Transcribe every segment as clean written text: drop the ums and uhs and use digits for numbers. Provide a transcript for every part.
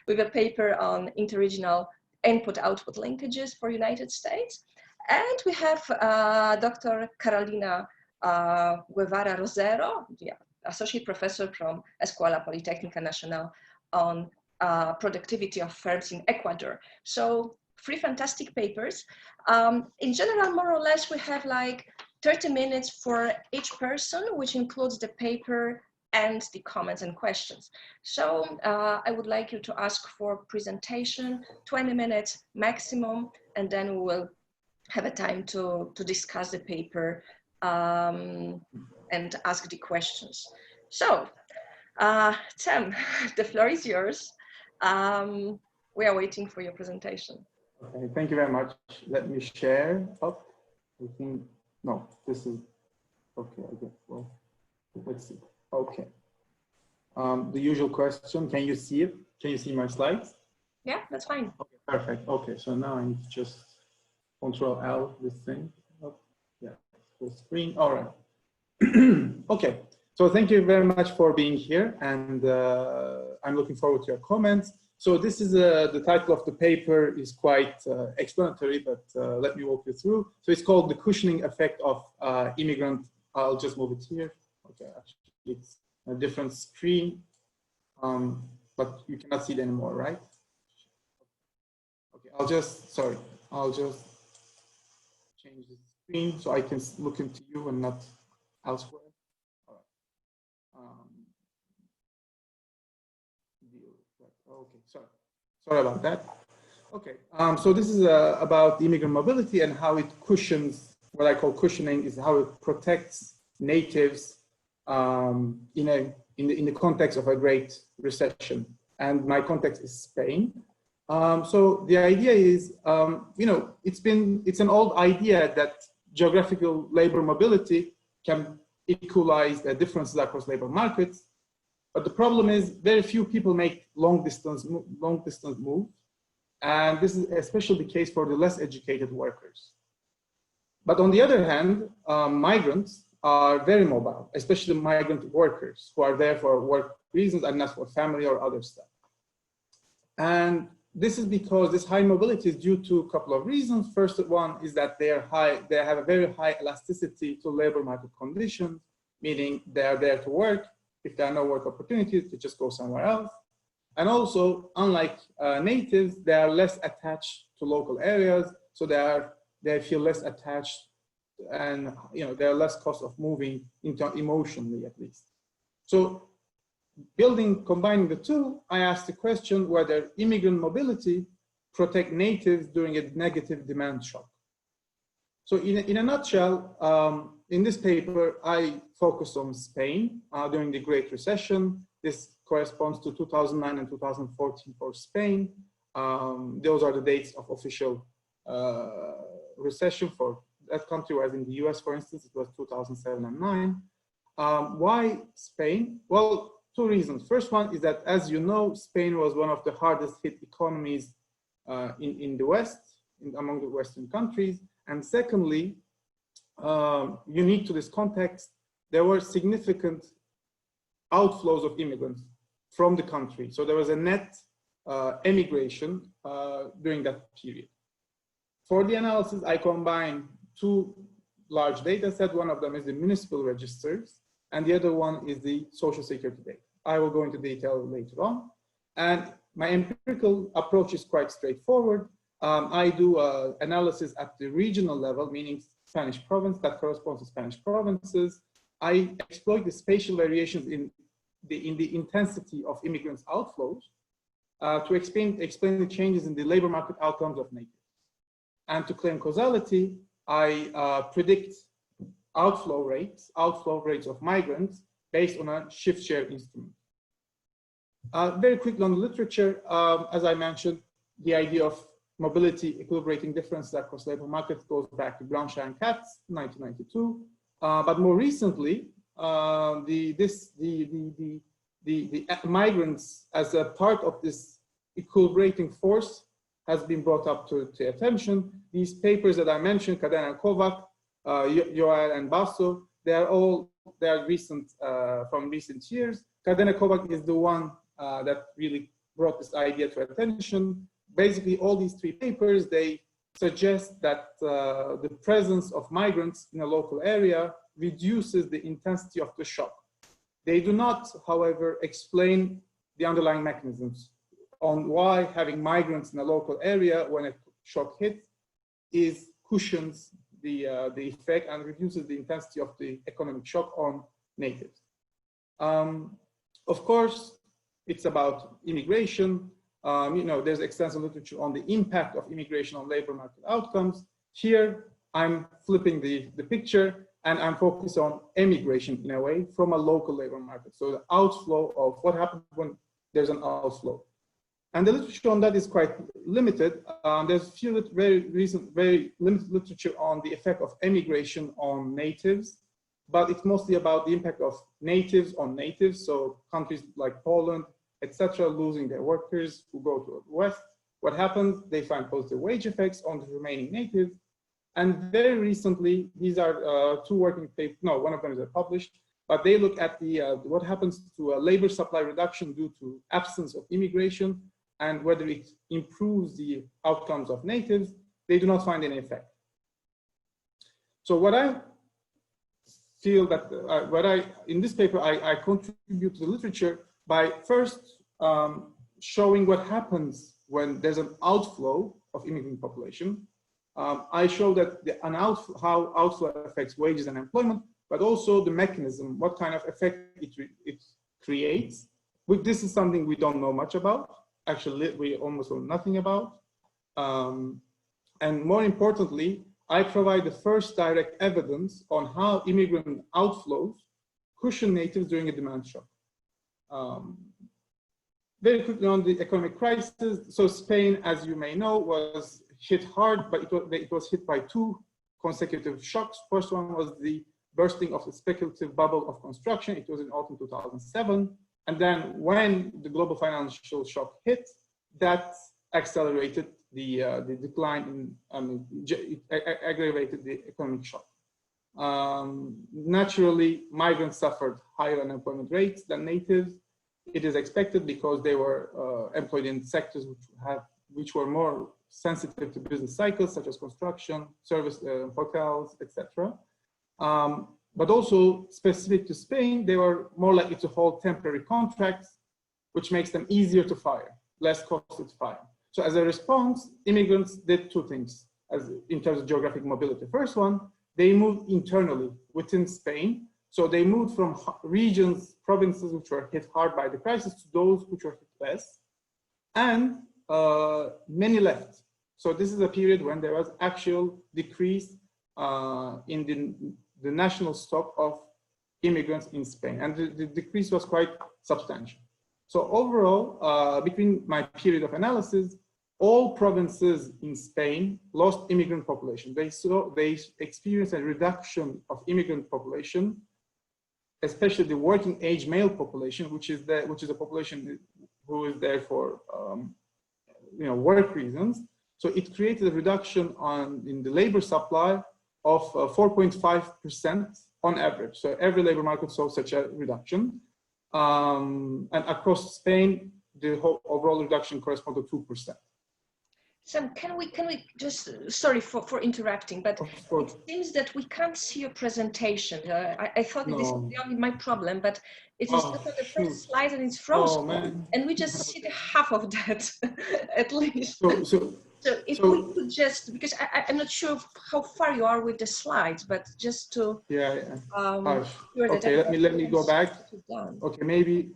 with a paper on interregional input-output linkages for United States. And we have Dr. Carolina Guevara Rosero, associate professor from Escuela Politécnica Nacional on productivity of firms in Ecuador. So 3 fantastic papers. In general, more or less, we have like 30 minutes for each person, which includes the paper and the comments and questions. So I would like you to ask for presentation, 20 minutes maximum, and then we will have a time to discuss the paper and ask the questions. So, Tim, the floor is yours. We are waiting for your presentation. Okay, thank you very much. Let me share up. I think, no, this is, okay, I guess, well, let's see. Okay. The usual question, can you see it? Can you see my slides? Yeah, that's fine. Okay, perfect. Okay, so now I need to just Control L this thing. Oh, yeah, full screen. All right. Okay, so thank you very much for being here, and I'm looking forward to your comments. So this is the title of the paper is quite explanatory, but let me walk you through. So it's called The Cushioning Effect of Immigrant. I'll just move it here. Okay, actually it's a different screen, but you cannot see it anymore, right? Okay, I'll just change the screen so I can look into you and not elsewhere. All right. Okay, sorry about that. Okay, so this is about immigrant mobility and how it cushions, what I call cushioning is how it protects natives in the context of a great recession. And my context is Spain. So the idea is, you know, it's an old idea that geographical labor mobility can equalize the differences across labor markets. But the problem is very few people make long distance moves. And this is especially the case for the less educated workers. But on the other hand, migrants are very mobile, especially migrant workers who are there for work reasons and not for family or other stuff. And this is because this high mobility is due to a couple of reasons. First one is that they have a very high elasticity to labor market conditions, meaning they are there to work. If there are no work opportunities, they just go somewhere else. And also, unlike natives, they are less attached to local areas, so they feel less attached, and you know, there are less cost of moving emotionally, at least. So, combining the two, I asked the question whether immigrant mobility protect natives during a negative demand shock. So, in a nutshell, in this paper, I focused on Spain during the Great Recession. This corresponds to 2009 and 2014 for Spain. Those are the dates of official recession for that country, whereas in the US, for instance, it was 2007 and 2009. Why Spain? Well, two reasons. First one is that, as you know, Spain was one of the hardest hit economies in the West, among the Western countries. And secondly, unique to this context, there were significant outflows of immigrants from the country. So there was a net emigration during that period. For the analysis, I combined two large data sets. One of them is the municipal registers, and the other one is the social security data. I will go into detail later on. And my empirical approach is quite straightforward. I do analysis at the regional level, meaning Spanish province, that corresponds to Spanish provinces. I exploit the spatial variations in the intensity of immigrants' outflows to explain the changes in the labor market outcomes of natives. And to claim causality, I predict outflow rates of migrants based on a shift share instrument. Very quickly on the literature, as I mentioned, the idea of mobility equilibrating differences across labor markets goes back to Blanchard and Katz, 1992. But more recently, the migrants as a part of this equilibrating force has been brought up to attention. These papers that I mentioned, Katarzyna and Kovac, Joel and Basso, they are recent from recent years. Katarzyna Kovac is the one that really brought this idea to attention. Basically, all these three papers, they suggest that the presence of migrants in a local area reduces the intensity of the shock. They do not, however, explain the underlying mechanisms on why having migrants in a local area when a shock hits cushions the effect and reduces the intensity of the economic shock on natives. Of course, it's about immigration. There's extensive literature on the impact of immigration on labor market outcomes. Here, I'm flipping the picture and I'm focused on emigration in a way from a local labor market. So the outflow of what happens when there's an outflow. And the literature on that is quite limited. There's very limited literature on the effect of emigration on natives, but it's mostly about the impact of natives on natives. So countries like Poland, etc., losing their workers who go to the West. What happens? They find positive wage effects on the remaining natives. And very recently, these are two working papers. No, one of them is published, but they look at what happens to a labor supply reduction due to absence of immigration and whether it improves the outcomes of natives. They do not find any effect. So what I feel that in this paper, I contribute to the literature by first showing what happens when there's an outflow of immigrant population. I show that how outflow affects wages and employment, but also the mechanism, what kind of effect it creates. This is something we don't know much about. Actually, we almost know nothing about. And more importantly, I provide the first direct evidence on how immigrant outflows cushion natives during a demand shock. Very quickly on the economic crisis. So Spain, as you may know, was hit hard, but it was hit by two consecutive shocks. First one was the bursting of the speculative bubble of construction. It was in autumn 2007. And then when the global financial shock hit, that accelerated the decline it aggravated the economic shock. Naturally, migrants suffered higher unemployment rates than natives. It is expected because they were employed in sectors which were more sensitive to business cycles, such as construction, service, hotels, etc. But also specific to Spain, they were more likely to hold temporary contracts, which makes them easier to fire, less costly to fire. So as a response, immigrants did two things in terms of geographic mobility. First one, they moved internally within Spain. So they moved from regions, provinces which were hit hard by the crisis to those which were hit less. And many left. So this is a period when there was actual decrease in the national stock of immigrants in Spain. And the decrease was quite substantial. So overall, between my period of analysis, all provinces in Spain lost immigrant population. They experienced a reduction of immigrant population, especially the working age male population, which is a population who is there for work reasons. So it created a reduction in the labor supply of 4.5% on average. So every labor market saw such a reduction. And across Spain, the whole overall reduction corresponds to 2%. Sam, can we just, sorry for interrupting, but it seems that we can't see your presentation. I thought this would be only my problem, but it is not on the first slide and it's frozen. And we just see the half of that, at least. So if we could just, because I'm not sure how far you are with the slides, but just to okay, let me go back. Okay, maybe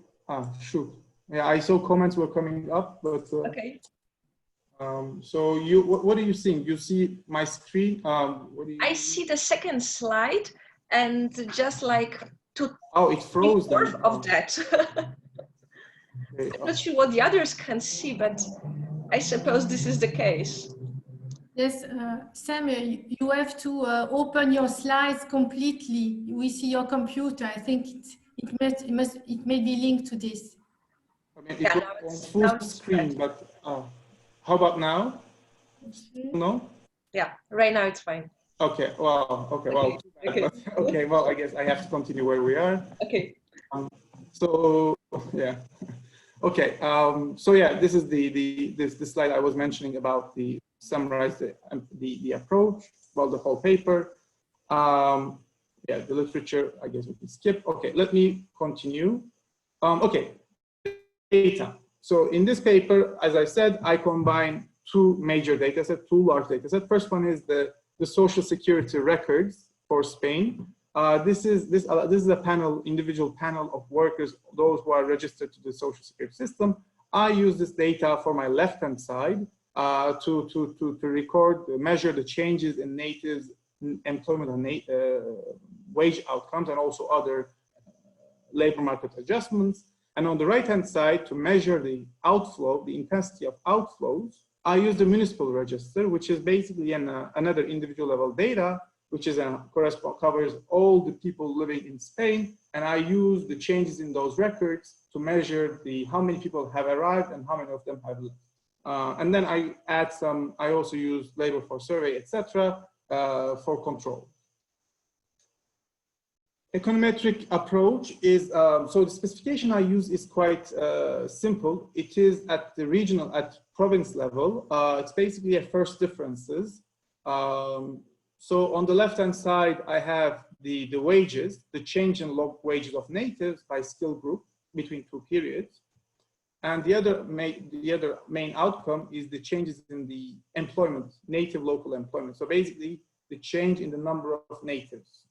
shoot. Yeah, I saw comments were coming up, but okay. So what are you seeing? You see my screen? I see the second slide, and just like it froze then. Of that. Okay. I'm not sure what the others can see, but I suppose this is the case. Yes, Sam, you have to open your slides completely. We see your computer. I think it may be linked to this. I mean, it's full screen, but how about now? No? Yeah, right now it's fine. Okay, well, okay, well, okay, well, I guess I have to continue where we are. Okay. So, yeah. Okay, so yeah, this is the slide I was mentioning about the summarize the approach, well, the whole paper. Yeah, the literature, I guess we can skip. Okay, let me continue. Okay, data. So in this paper, as I said, I combine two major data sets, two large data sets. First one is the Social Security records for Spain. This is a panel, individual panel of workers, those who are registered to the Social Security system. I use this data for my left-hand side to record, measure the changes in natives' employment and wage outcomes, and also other labor market adjustments. And on the right-hand side, to measure the outflow, the intensity of outflows, I use the municipal register, which is basically another individual level data, which is covers all the people living in Spain. And I use the changes in those records to measure how many people have arrived and how many of them have left. And then I add I also use labor force survey, etc., for control. Econometric approach is, so the specification I use is quite simple. It is at the regional, at province level. It's basically a first differences. So on the left-hand side, I have the wages, the change in log wages of natives by skill group between two periods. And the other main outcome is the changes in the employment, native local employment. So basically the change in the number of natives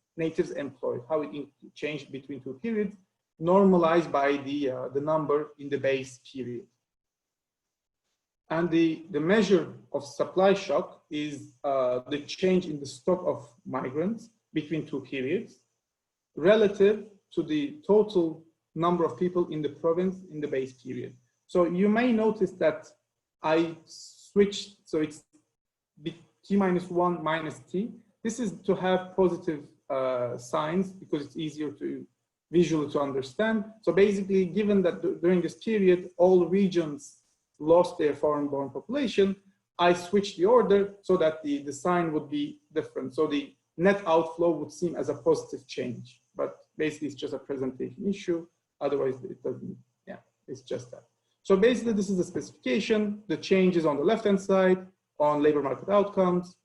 employed, how it changed between two periods, normalized by the number in the base period. And the measure of supply shock is the change in the stock of migrants between two periods relative to the total number of people in the province in the base period. So you may notice that I switched, so it's t minus 1 minus t. This is to have positive signs because it's easier to visually to understand. So basically, given that during this period, all regions lost their foreign-born population, I switched the order so that the sign would be different. So the net outflow would seem as a positive change, but basically it's just a presentation issue. Otherwise, it doesn't, yeah, it's just that. So basically, this is the specification. The changes on the left-hand side on labor market outcomes,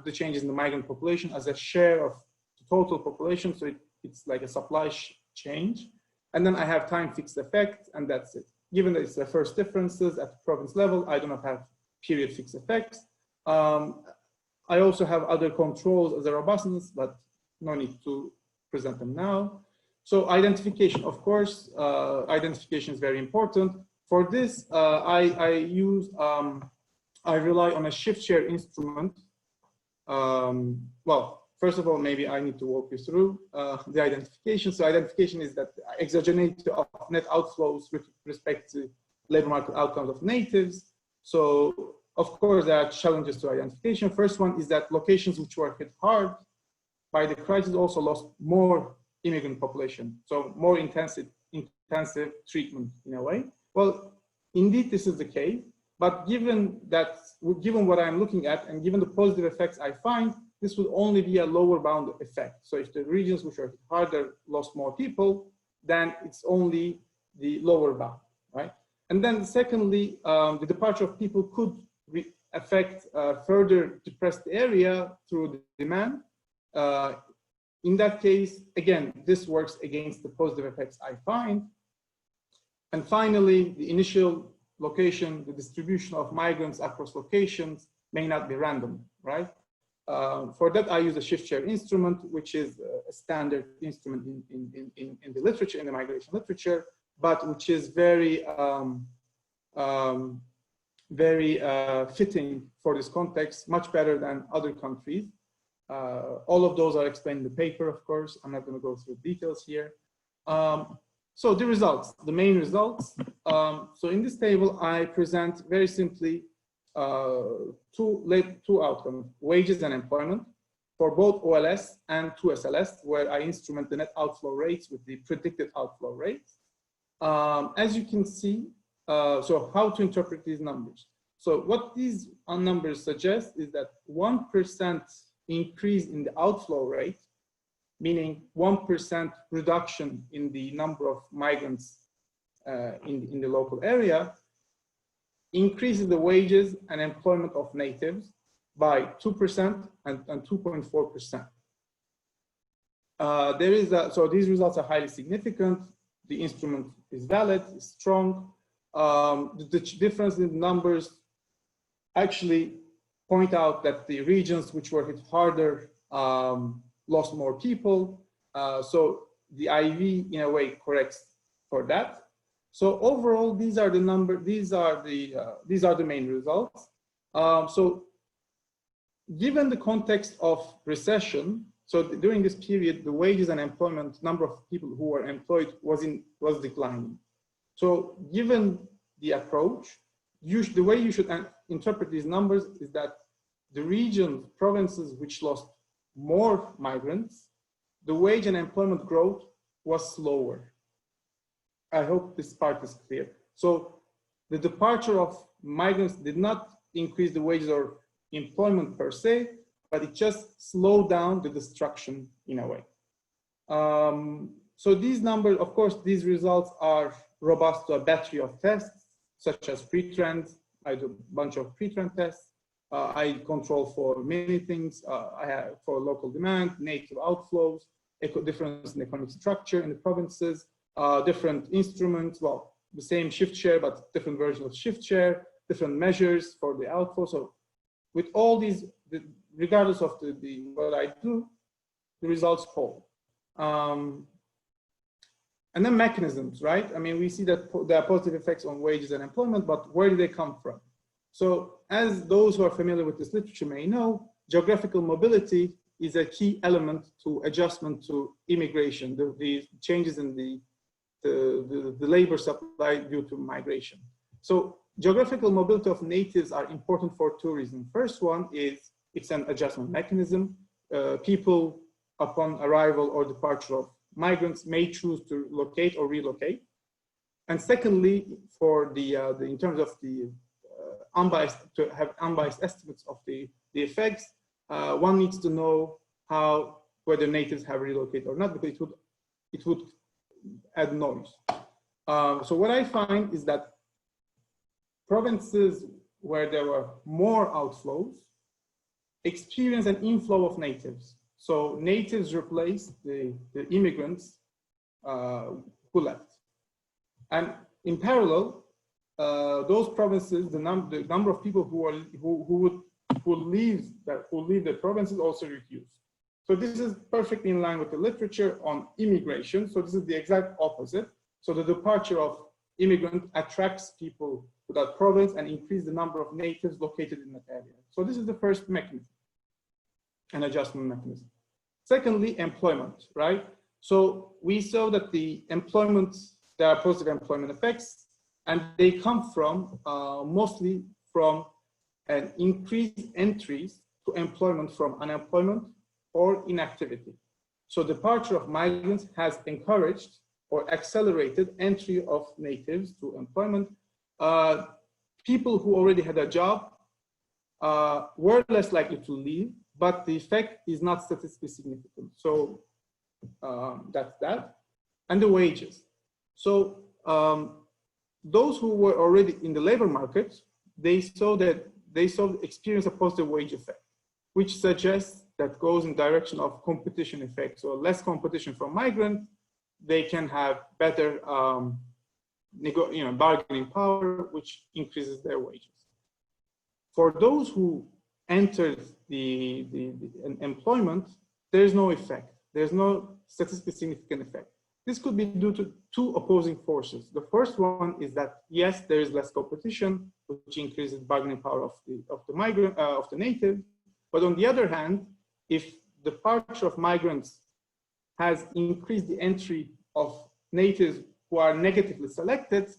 the changes in the migrant population as a share of the total population. So it's like a supply change. And then I have time fixed effect, and that's it. Given that it's the first differences at the province level, I do not have period fixed effects. I also have other controls as a robustness, but no need to present them now. So identification, of course, identification is very important. For this, I rely on a shift share instrument. Well, first of all, maybe I need to walk you through the identification. So identification is that exogeneity of net outflows with respect to labor market outcomes of natives. So of course, there are challenges to identification. First one is that locations which were hit hard by the crisis also lost more immigrant population. So more intensive treatment in a way. Well, indeed, this is the case. But given what I'm looking at and given the positive effects I find, this would only be a lower bound effect. So if the regions which are harder lost more people, then it's only the lower bound, right? And then secondly, the departure of people could affect further depressed area through the demand. In that case, again, this works against the positive effects I find. And finally, the initial location, the distribution of migrants across locations may not be random, right? For that, I use a shift share instrument, which is a standard instrument in the literature, in the migration literature, but which is very, fitting for this context, much better than other countries. All of those are explained in the paper, of course. I'm not going to go through details here. So the results, the main results. So in this table, I present very simply two outcomes, wages and employment for both OLS and 2SLS, where I instrument the net outflow rates with the predicted outflow rates. As you can see, so how to interpret these numbers. So what these numbers suggest is that 1% increase in the outflow rate, meaning 1% reduction in the number of migrants in the local area, increases the wages and employment of natives by 2% and 2.4%. So these results are highly significant. The instrument is valid, is strong. The difference in numbers actually point out that the regions which were hit harder lost more people. So the IV in a way corrects for that. So overall, these are the main results. So given the context of recession, so during this period, the wages and employment, number of people who were employed was declining. So given the approach, the way you should interpret these numbers is that the regions, provinces which lost more migrants, the wage and employment growth was slower. I hope this part is clear. So the departure of migrants did not increase the wages or employment per se, but it just slowed down the destruction in a way. So these numbers, of course, these results are robust to a battery of tests, such as pre-trends. I do a bunch of pre-trend tests. I control for many things. I have for local demand, native outflows, difference in economic structure in the provinces, different instruments, well, the same shift share, but different versions of shift share, different measures for the outflow. So with all these, regardless of what I do, the results hold. And then mechanisms, right? I mean, we see that there are positive effects on wages and employment, but where do they come from? So as those who are familiar with this literature may know, geographical mobility is a key element to adjustment to immigration, the changes in the labor supply due to migration. So geographical mobility of natives are important for two reasons. First one is it's an adjustment mechanism. People upon arrival or departure of migrants may choose to locate or relocate. And secondly, for in terms of the to have unbiased estimates of the effects, one needs to know whether natives have relocated or not, because it would add noise. So what I find is that provinces where there were more outflows experience an inflow of natives. So natives replaced the immigrants who left. And in parallel, those provinces, the number of people who leave the provinces also reduced. So this is perfectly in line with the literature on immigration. So this is the exact opposite. So the departure of immigrant attracts people to that province and increase the number of natives located in that area. So this is the first mechanism, an adjustment mechanism. Secondly, employment, right? So we saw that there are positive employment effects, and they come from mostly from an increased entries to employment from unemployment or inactivity. So departure of migrants has encouraged or accelerated entry of natives to employment. People who already had a job were less likely to leave, but the effect is not statistically significant. So that's that. And the wages. So those who were already in the labor market, they experience a positive wage effect, which suggests that goes in direction of competition effect. So less competition from migrants, they can have better bargaining power, which increases their wages. For those who entered the employment, there's no effect. There's no statistically significant effect. This could be due to two opposing forces. The first one is that yes, there is less competition, which increases bargaining power of the native. But on the other hand, if the departure of migrants has increased the entry of natives who are negatively selected,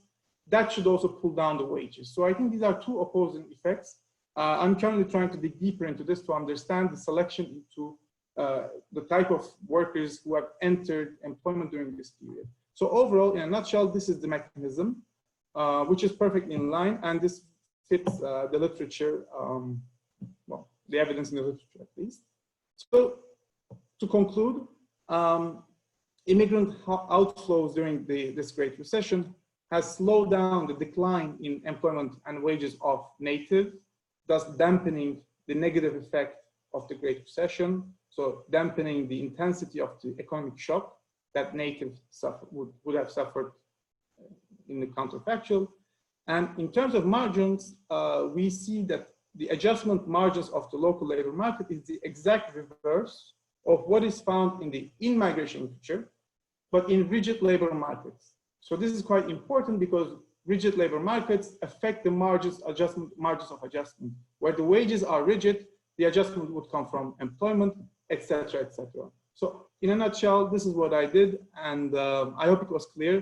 that should also pull down the wages. So I think these are two opposing effects. I'm currently trying to dig deeper into this to understand the selection into the type of workers who have entered employment during this period. So overall, in a nutshell, this is the mechanism, which is perfectly in line, and this fits the literature, well, the evidence in the literature at least. So to conclude, immigrant outflows during this Great Recession has slowed down the decline in employment and wages of natives, thus dampening the negative effect of the Great Recession, so dampening the intensity of the economic shock that natives would have suffered in the counterfactual. And in terms of margins, we see that the adjustment margins of the local labor market is the exact reverse of what is found in the in-migration picture, but in rigid labor markets. So this is quite important because rigid labor markets affect the margins of adjustment. Where the wages are rigid, the adjustment would come from employment, etc., etc. So in a nutshell, this is what I did, and I hope it was clear.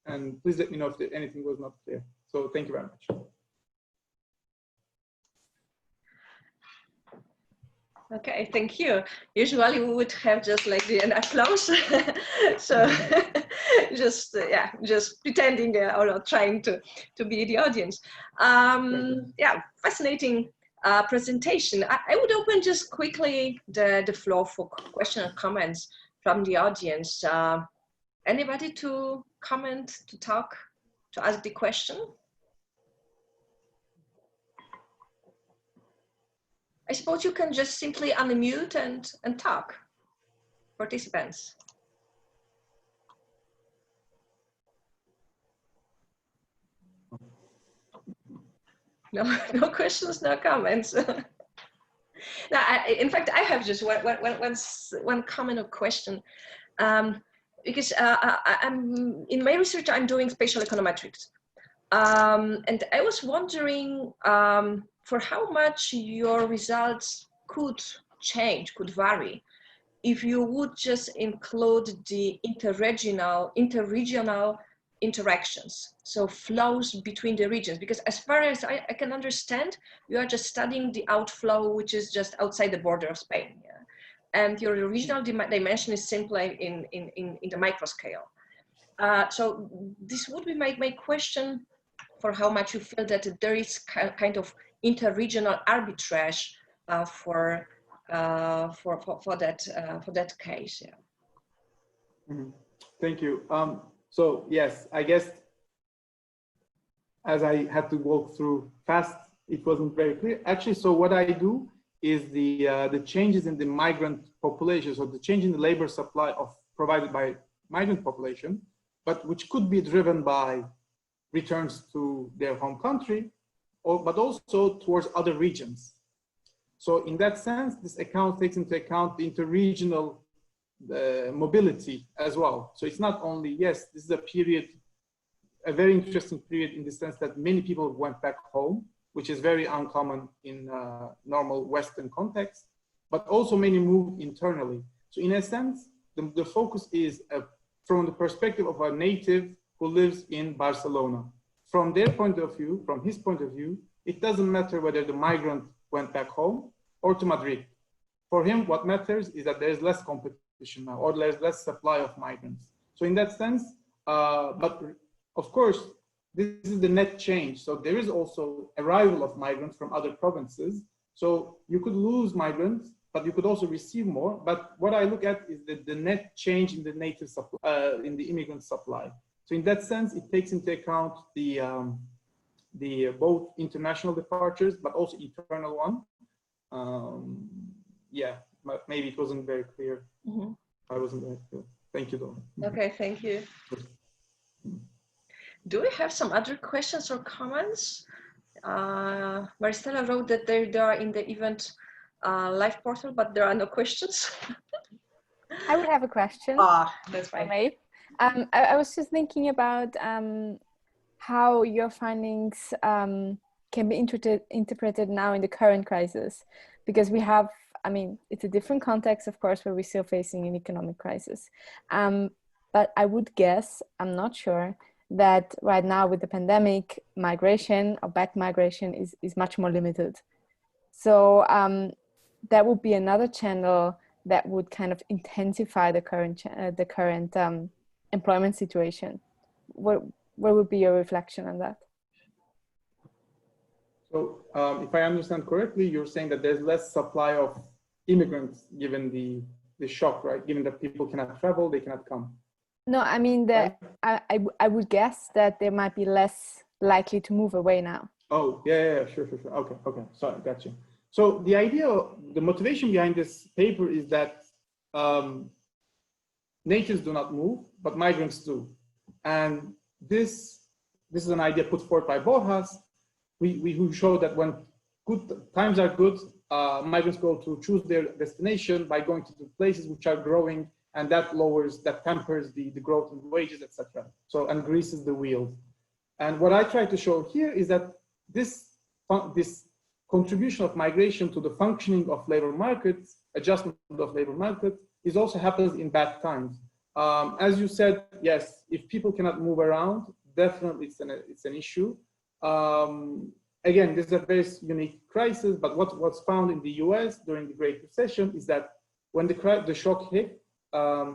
And please let me know if anything was not clear. So thank you very much. Okay, thank you. Usually we would have just like an applause. So just yeah, just pretending or trying to be the audience. Yeah, fascinating presentation. I would open just quickly the floor for questions and comments from the audience. Anybody to comment, to talk, to ask the question? I suppose you can just simply unmute and talk, participants. No questions, no comments. Now, in fact, I have just one comment or question. Because I'm in my research, I'm doing spatial econometrics. And I was wondering for how much your results could change, could vary, if you would just include the interregional interactions, so flows between the regions. Because as far as I can understand, you are just studying the outflow, which is just outside the border of Spain. Yeah? And your regional dimension is simply in the micro scale. So this would be my question for how much you feel that there is kind of interregional arbitrage for that case. Yeah. Mm-hmm. Thank you. So yes, I guess as I had to walk through fast, it wasn't very clear. Actually, so what I do is the changes in the migrant population, so the change in the labor supply provided by migrant population, but which could be driven by returns to their home country, but also towards other regions. So in that sense, this account takes into account the interregional mobility as well. So it's not only, yes, this is a period, a very interesting period in the sense that many people went back home, which is very uncommon in normal Western context, but also many moved internally. So in a sense, the focus is from the perspective of a native who lives in Barcelona. From their point of view, from his point of view, it doesn't matter whether the migrant went back home or to Madrid. For him, what matters is that there's less competition now, or there's less supply of migrants. So in that sense, but of course, this is the net change. So there is also arrival of migrants from other provinces. So you could lose migrants, but you could also receive more. But what I look at is the net change in the native supply, in the immigrant supply. So in that sense, it takes into account the both international departures, but also internal one. Yeah, but maybe it wasn't very clear. Mm-hmm. I wasn't very clear. Thank you, though. Okay, thank you. Do we have some other questions or comments? Maristela wrote that they are in the event live portal, but there are no questions. I would have a question. That's fine. I was just thinking about how your findings can be interpreted now in the current crisis, because we have, I mean, it's a different context, of course, where we're still facing an economic crisis. But I would guess, I'm not sure, that right now with the pandemic, migration or back migration is much more limited. So that would be another channel that would kind of intensify the current employment situation. What would be your reflection on that? So if I understand correctly, you're saying that there's less supply of immigrants given the shock, right? Given that people cannot travel, they cannot come. No, I mean that I would guess that they might be less likely to move away now. Oh, yeah, sure. Okay, sorry, got you. So the idea, the motivation behind this paper is that natives do not move, but migrants do. And this is an idea put forth by Borjas. Who showed that when good times are good, migrants go to choose their destination by going to the places which are growing, and that tempers the growth in wages, etc. So, and greases the wheels. And what I try to show here is that this contribution of migration to the functioning of labor markets, adjustment of labor markets, is also happens in bad times. As you said, yes, if people cannot move around, definitely it's an issue. Again, this is a very unique crisis, but what's found in the US during the Great Recession is that when the shock hit,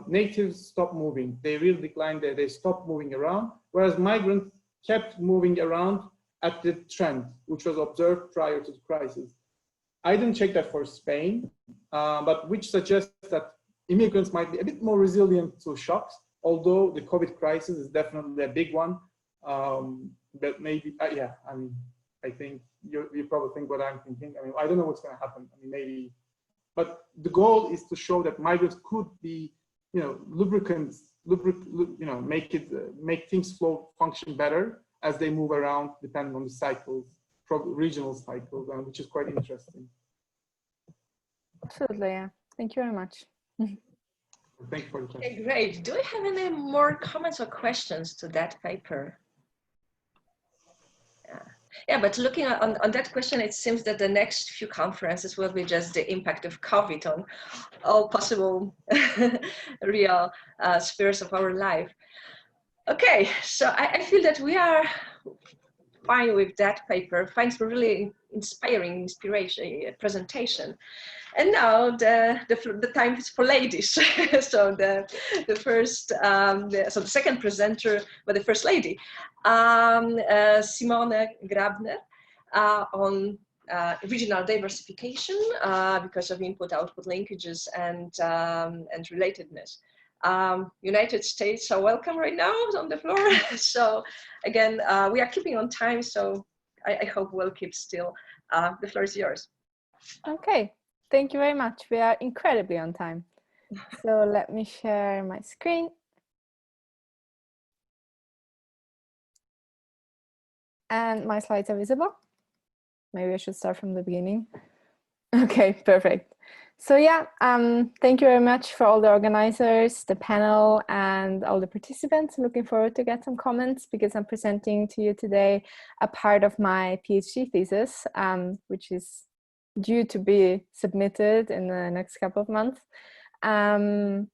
natives stopped moving. They really declined, they stopped moving around, whereas migrants kept moving around at the trend, which was observed prior to the crisis. I didn't check that for Spain, but which suggests that immigrants might be a bit more resilient to shocks, although the COVID crisis is definitely a big one. But maybe, yeah, I mean, I think you probably think what I'm thinking. I mean, I don't know what's going to happen. I mean, maybe, but the goal is to show that migrants could be, lubricants, make things function better as they move around, depending on the cycles, regional cycles, which is quite interesting. Absolutely, yeah. Thank you very much. Thank you for the question. Okay, great. Do we have any more comments or questions to that paper? Yeah, but looking on that question, it seems that the next few conferences will be just the impact of COVID on all possible real spheres of our life. Okay, so I feel that we are fine with that paper. Thanks for really inspiring presentation. And now the time is for ladies. So the second presenter, but the first lady, Simone Grabner, on regional diversification because of input-output linkages and relatedness. United States are welcome right now on the floor. So again, we are keeping on time, so I hope we'll keep still. The floor is yours. Okay. Thank you very much. We are incredibly on time. So let me share my screen. And my slides are visible. Maybe I should start from the beginning. Okay, perfect. So yeah, thank you very much for all the organizers, the panel, and all the participants. I'm looking forward to get some comments because I'm presenting to you today a part of my PhD thesis, which is due to be submitted in the next couple of months, yeah,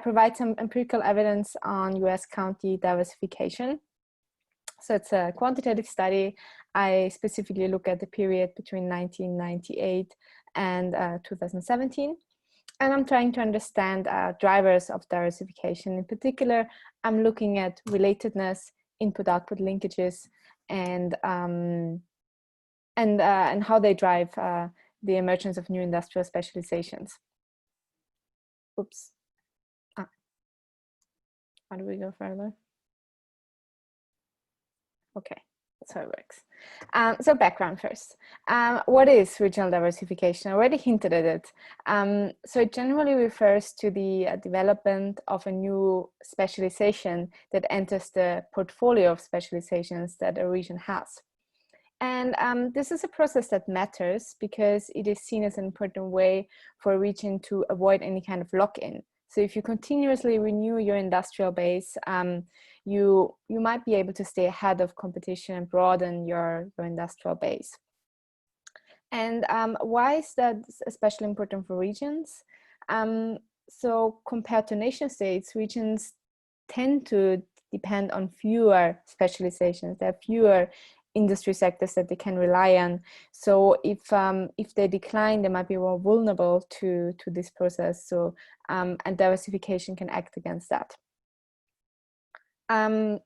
provide some empirical evidence on US county diversification. So it's a quantitative study. I specifically look at the period between 1998 and 2017, and I'm trying to understand drivers of diversification. In particular, I'm looking at relatedness, input-output linkages, and how they drive the emergence of new industrial specializations. Oops. How do we go further? Okay, that's how it works. So background first. What is regional diversification? I already hinted at it. So it generally refers to the development of a new specialization that enters the portfolio of specializations that a region has. And this is a process that matters because it is seen as an important way for a region to avoid any kind of lock-in. So if you continuously renew your industrial base, you might be able to stay ahead of competition and broaden your industrial base. And why is that especially important for regions? So compared to nation states, regions tend to depend on fewer specializations. There are fewer industry sectors that they can rely on. So if they decline, they might be more vulnerable to this process. So and diversification can act against that. So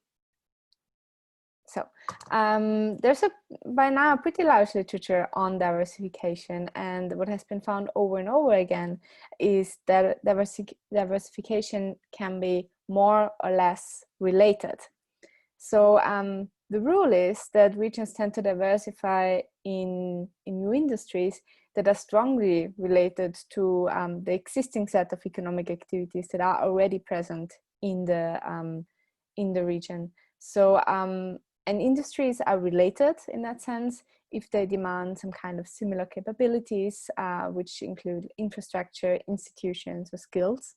There's by now a pretty large literature on diversification, and what has been found over and over again is that diversification can be more or less related. So the rule is that regions tend to diversify in new industries that are strongly related to the existing set of economic activities that are already present in the region. So and industries are related in that sense if they demand some kind of similar capabilities, which include infrastructure, institutions, or skills.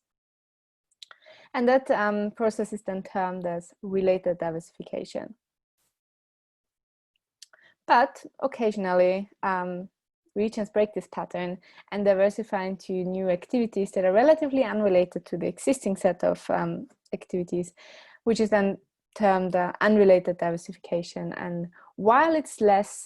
And that process is then termed as related diversification. But occasionally, regions break this pattern and diversify into new activities that are relatively unrelated to the existing set of activities, which is then termed unrelated diversification. And while it's less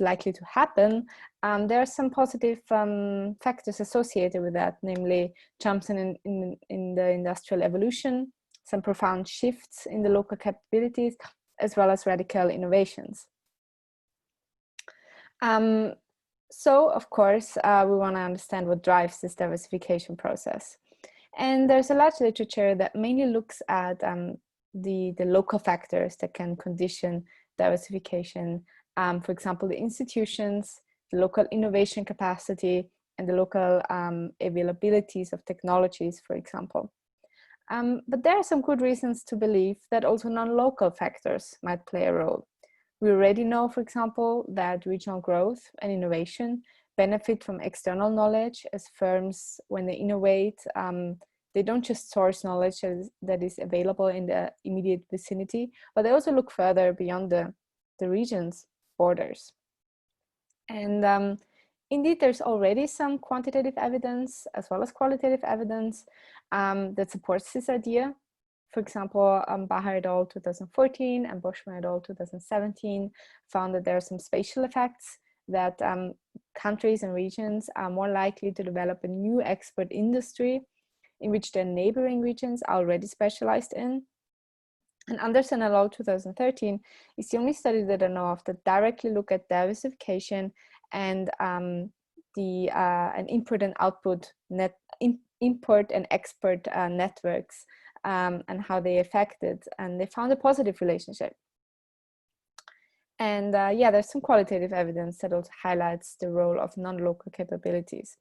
likely to happen, there are some positive factors associated with that, namely jumps in the industrial evolution, some profound shifts in the local capabilities, as well as radical innovations. So, of course, we want to understand what drives this diversification process. And there's a large literature that mainly looks at the local factors that can condition diversification. For example, the institutions, the local innovation capacity, and the local availabilities of technologies, for example. But there are some good reasons to believe that also non-local factors might play a role. We already know, for example, that regional growth and innovation benefit from external knowledge, as firms, when they innovate, they don't just source knowledge that is available in the immediate vicinity, but they also look further beyond the region's borders. And indeed, there's already some quantitative evidence as well as qualitative evidence that supports this idea. For example, Bahar et al. 2014 and Boschman et al. 2017 found that there are some spatial effects that countries and regions are more likely to develop a new expert industry in which their neighboring regions are already specialized in. And Anderson et al. 2013 is the only study that I know of that directly look at diversification and an input and output import and export networks and how they affect it. And they found a positive relationship. And yeah, there's some qualitative evidence that also highlights the role of non-local capabilities,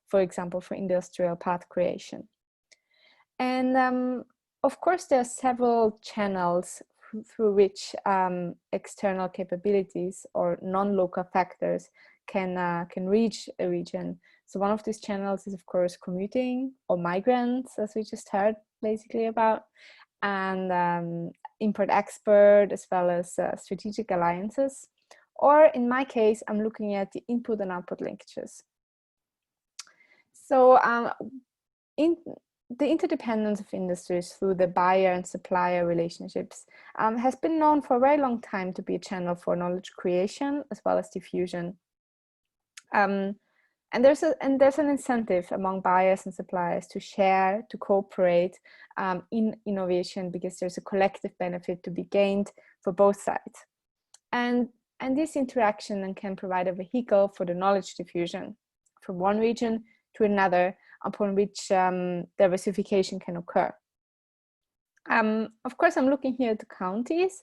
for example, for industrial path creation. And of course, there are several channels through which external capabilities or non-local factors can reach a region. So one of these channels is, of course, commuting or migrants, as we just heard basically about, and import-export, as well as strategic alliances. Or in my case, I'm looking at the input and output linkages. So the interdependence of industries through the buyer and supplier relationships has been known for a very long time to be a channel for knowledge creation as well as diffusion. And there's an incentive among buyers and suppliers to share, to cooperate in innovation, because there's a collective benefit to be gained for both sides. And this interaction then can provide a vehicle for the knowledge diffusion from one region to another, upon which diversification can occur. Of course, I'm looking here at the counties,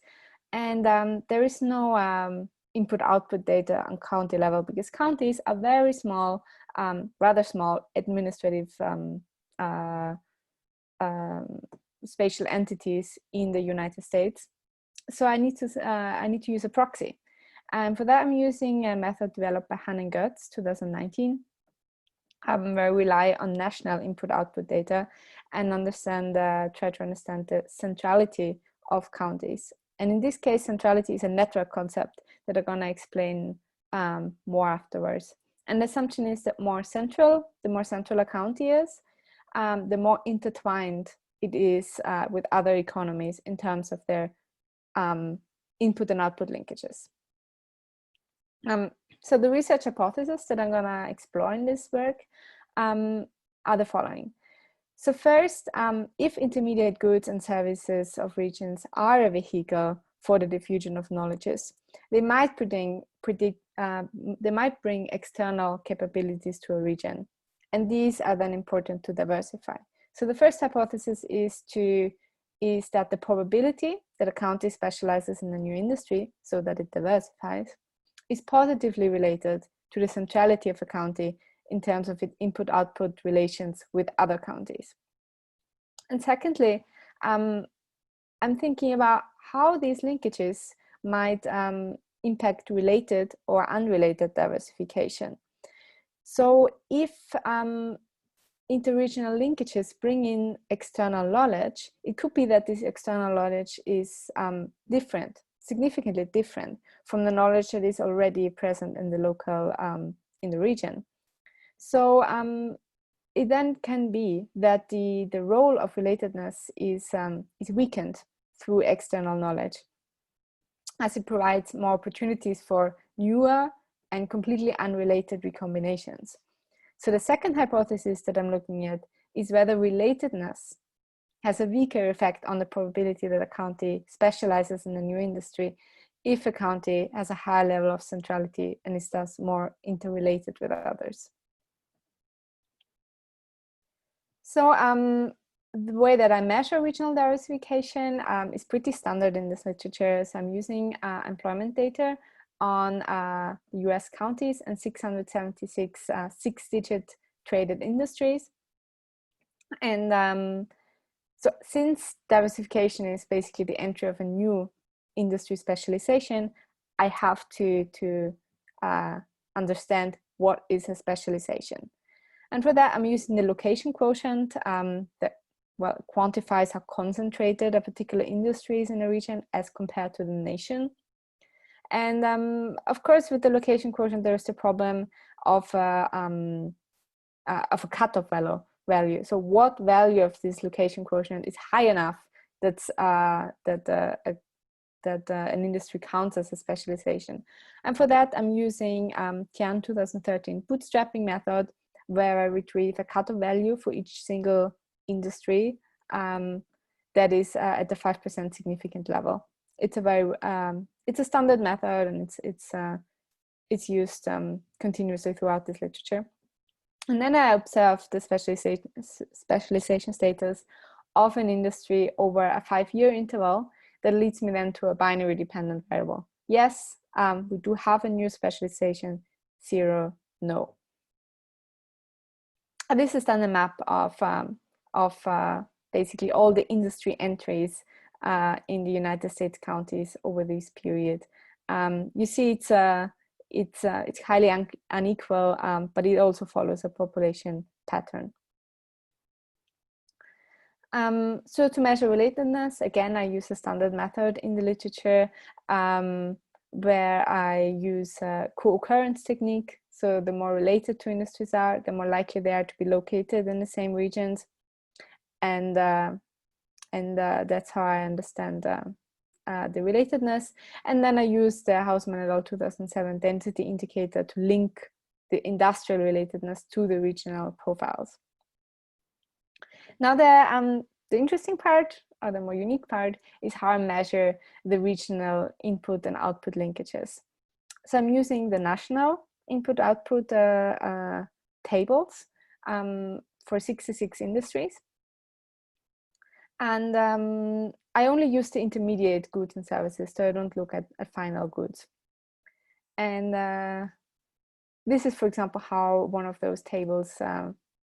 and there is no input-output data on county level, because counties are very small, rather small administrative spatial entities in the United States. So I need to use a proxy, and for that I'm using a method developed by Han and Götz 2019. Where we rely on national input-output data and try to understand the centrality of counties. And in this case, centrality is a network concept that I'm going to explain more afterwards. And the assumption is that the more central a county is, the more intertwined it is with other economies in terms of their input and output linkages. So the research hypotheses that I'm going to explore in this work are the following. So first, if intermediate goods and services of regions are a vehicle for the diffusion of knowledges, they might bring external capabilities to a region, and these are then important to diversify. So the first hypothesis is that the probability that a county specializes in a new industry so that it diversifies is positively related to the centrality of a county in terms of its input-output relations with other counties. And secondly, I'm thinking about how these linkages might impact related or unrelated diversification. So if interregional linkages bring in external knowledge, it could be that this external knowledge is different, significantly different from the knowledge that is already present in the local, in the region. So it then can be that the role of relatedness is weakened through external knowledge, as it provides more opportunities for newer and completely unrelated recombinations. So the second hypothesis that I'm looking at is whether relatedness has a weaker effect on the probability that a county specializes in a new industry if a county has a higher level of centrality and is thus more interrelated with others. So the way that I measure regional diversification is pretty standard in this literature. So I'm using employment data on US counties and 676 six-digit traded industries. And so since diversification is basically the entry of a new industry specialization, I have to understand what is a specialization. And for that, I'm using the location quotient that quantifies how concentrated a particular industry is in a region as compared to the nation. And of course, with the location quotient, there's the problem of a cutoff value. So what value of this location quotient is high enough that an industry counts as a specialization? And for that, I'm using Tian 2013 bootstrapping method, where I retrieve a cutoff value for each single industry that is at the 5% significant level. It's a very it's a standard method, and it's used continuously throughout this literature. And then I observe the specialization status of an industry over a 5-year interval that leads me then to a binary dependent variable. Yes, we do have a new specialization, 0, no. And this is then a map of basically all the industry entries in the United States counties over this period. You see it's highly unequal, but it also follows a population pattern. So to measure relatedness, again, I use a standard method in the literature where I use a co-occurrence technique. So the more related two industries are, the more likely they are to be located in the same regions. And that's how I understand the relatedness. And then I use the Hausmann et al. 2007 density indicator to link the industrial relatedness to the regional profiles. Now the interesting part, or the more unique part, is how I measure the regional input and output linkages. So I'm using the national input-output tables for 66 industries. And I only use the intermediate goods and services, so I don't look at final goods. And this is, for example, how one of those tables,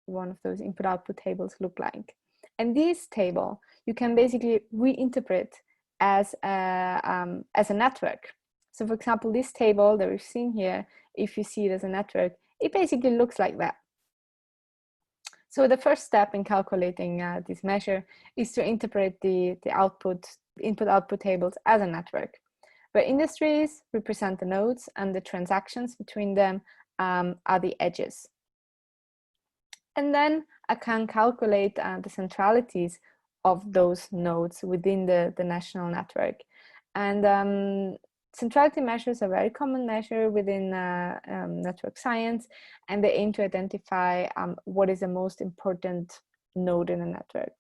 one of those input-output tables look like. And this table, you can basically reinterpret as a network. So for example, this table that we've seen here, if you see it as a network, it basically looks like that. So the first step in calculating this measure is to interpret the input-output tables as a network, where industries represent the nodes and the transactions between them are the edges. And then I can calculate the centralities of those nodes within the national network. And centrality measures are a very common measure within network science, and they aim to identify what is the most important node in a network.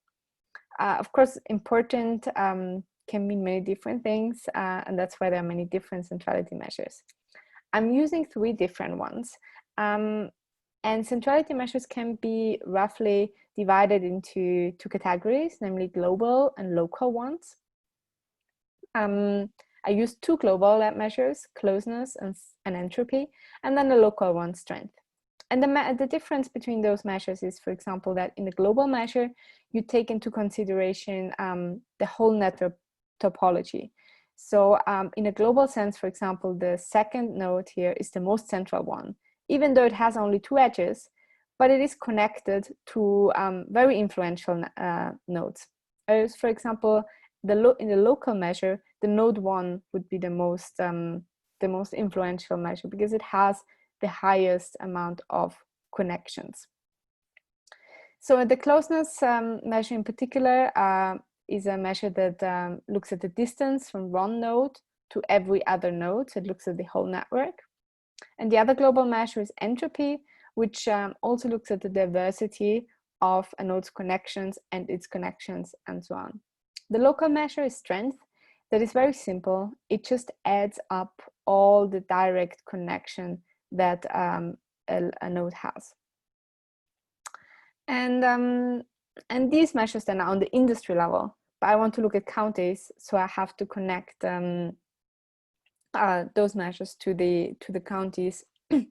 Of course, important can mean many different things, and that's why there are many different centrality measures. I'm using 3 different ones, and centrality measures can be roughly divided into 2 categories, namely global and local ones. I use 2 global measures, closeness and entropy, and then the local one, strength. And the difference between those measures is, for example, that in the global measure, you take into consideration the whole network topology. So in a global sense, for example, the second node here is the most central one, even though it has only 2 edges, but it is connected to very influential nodes. For example, in the local measure, the node 1 would be the most influential measure because it has the highest amount of connections. So the closeness measure in particular is a measure that looks at the distance from one node to every other node. So it looks at the whole network. And the other global measure is entropy, which also looks at the diversity of a node's connections and its connections and so on. The local measure is strength. That is very simple. It just adds up all the direct connection that a node has. And these measures then are on the industry level, but I want to look at counties, so I have to connect those measures to the counties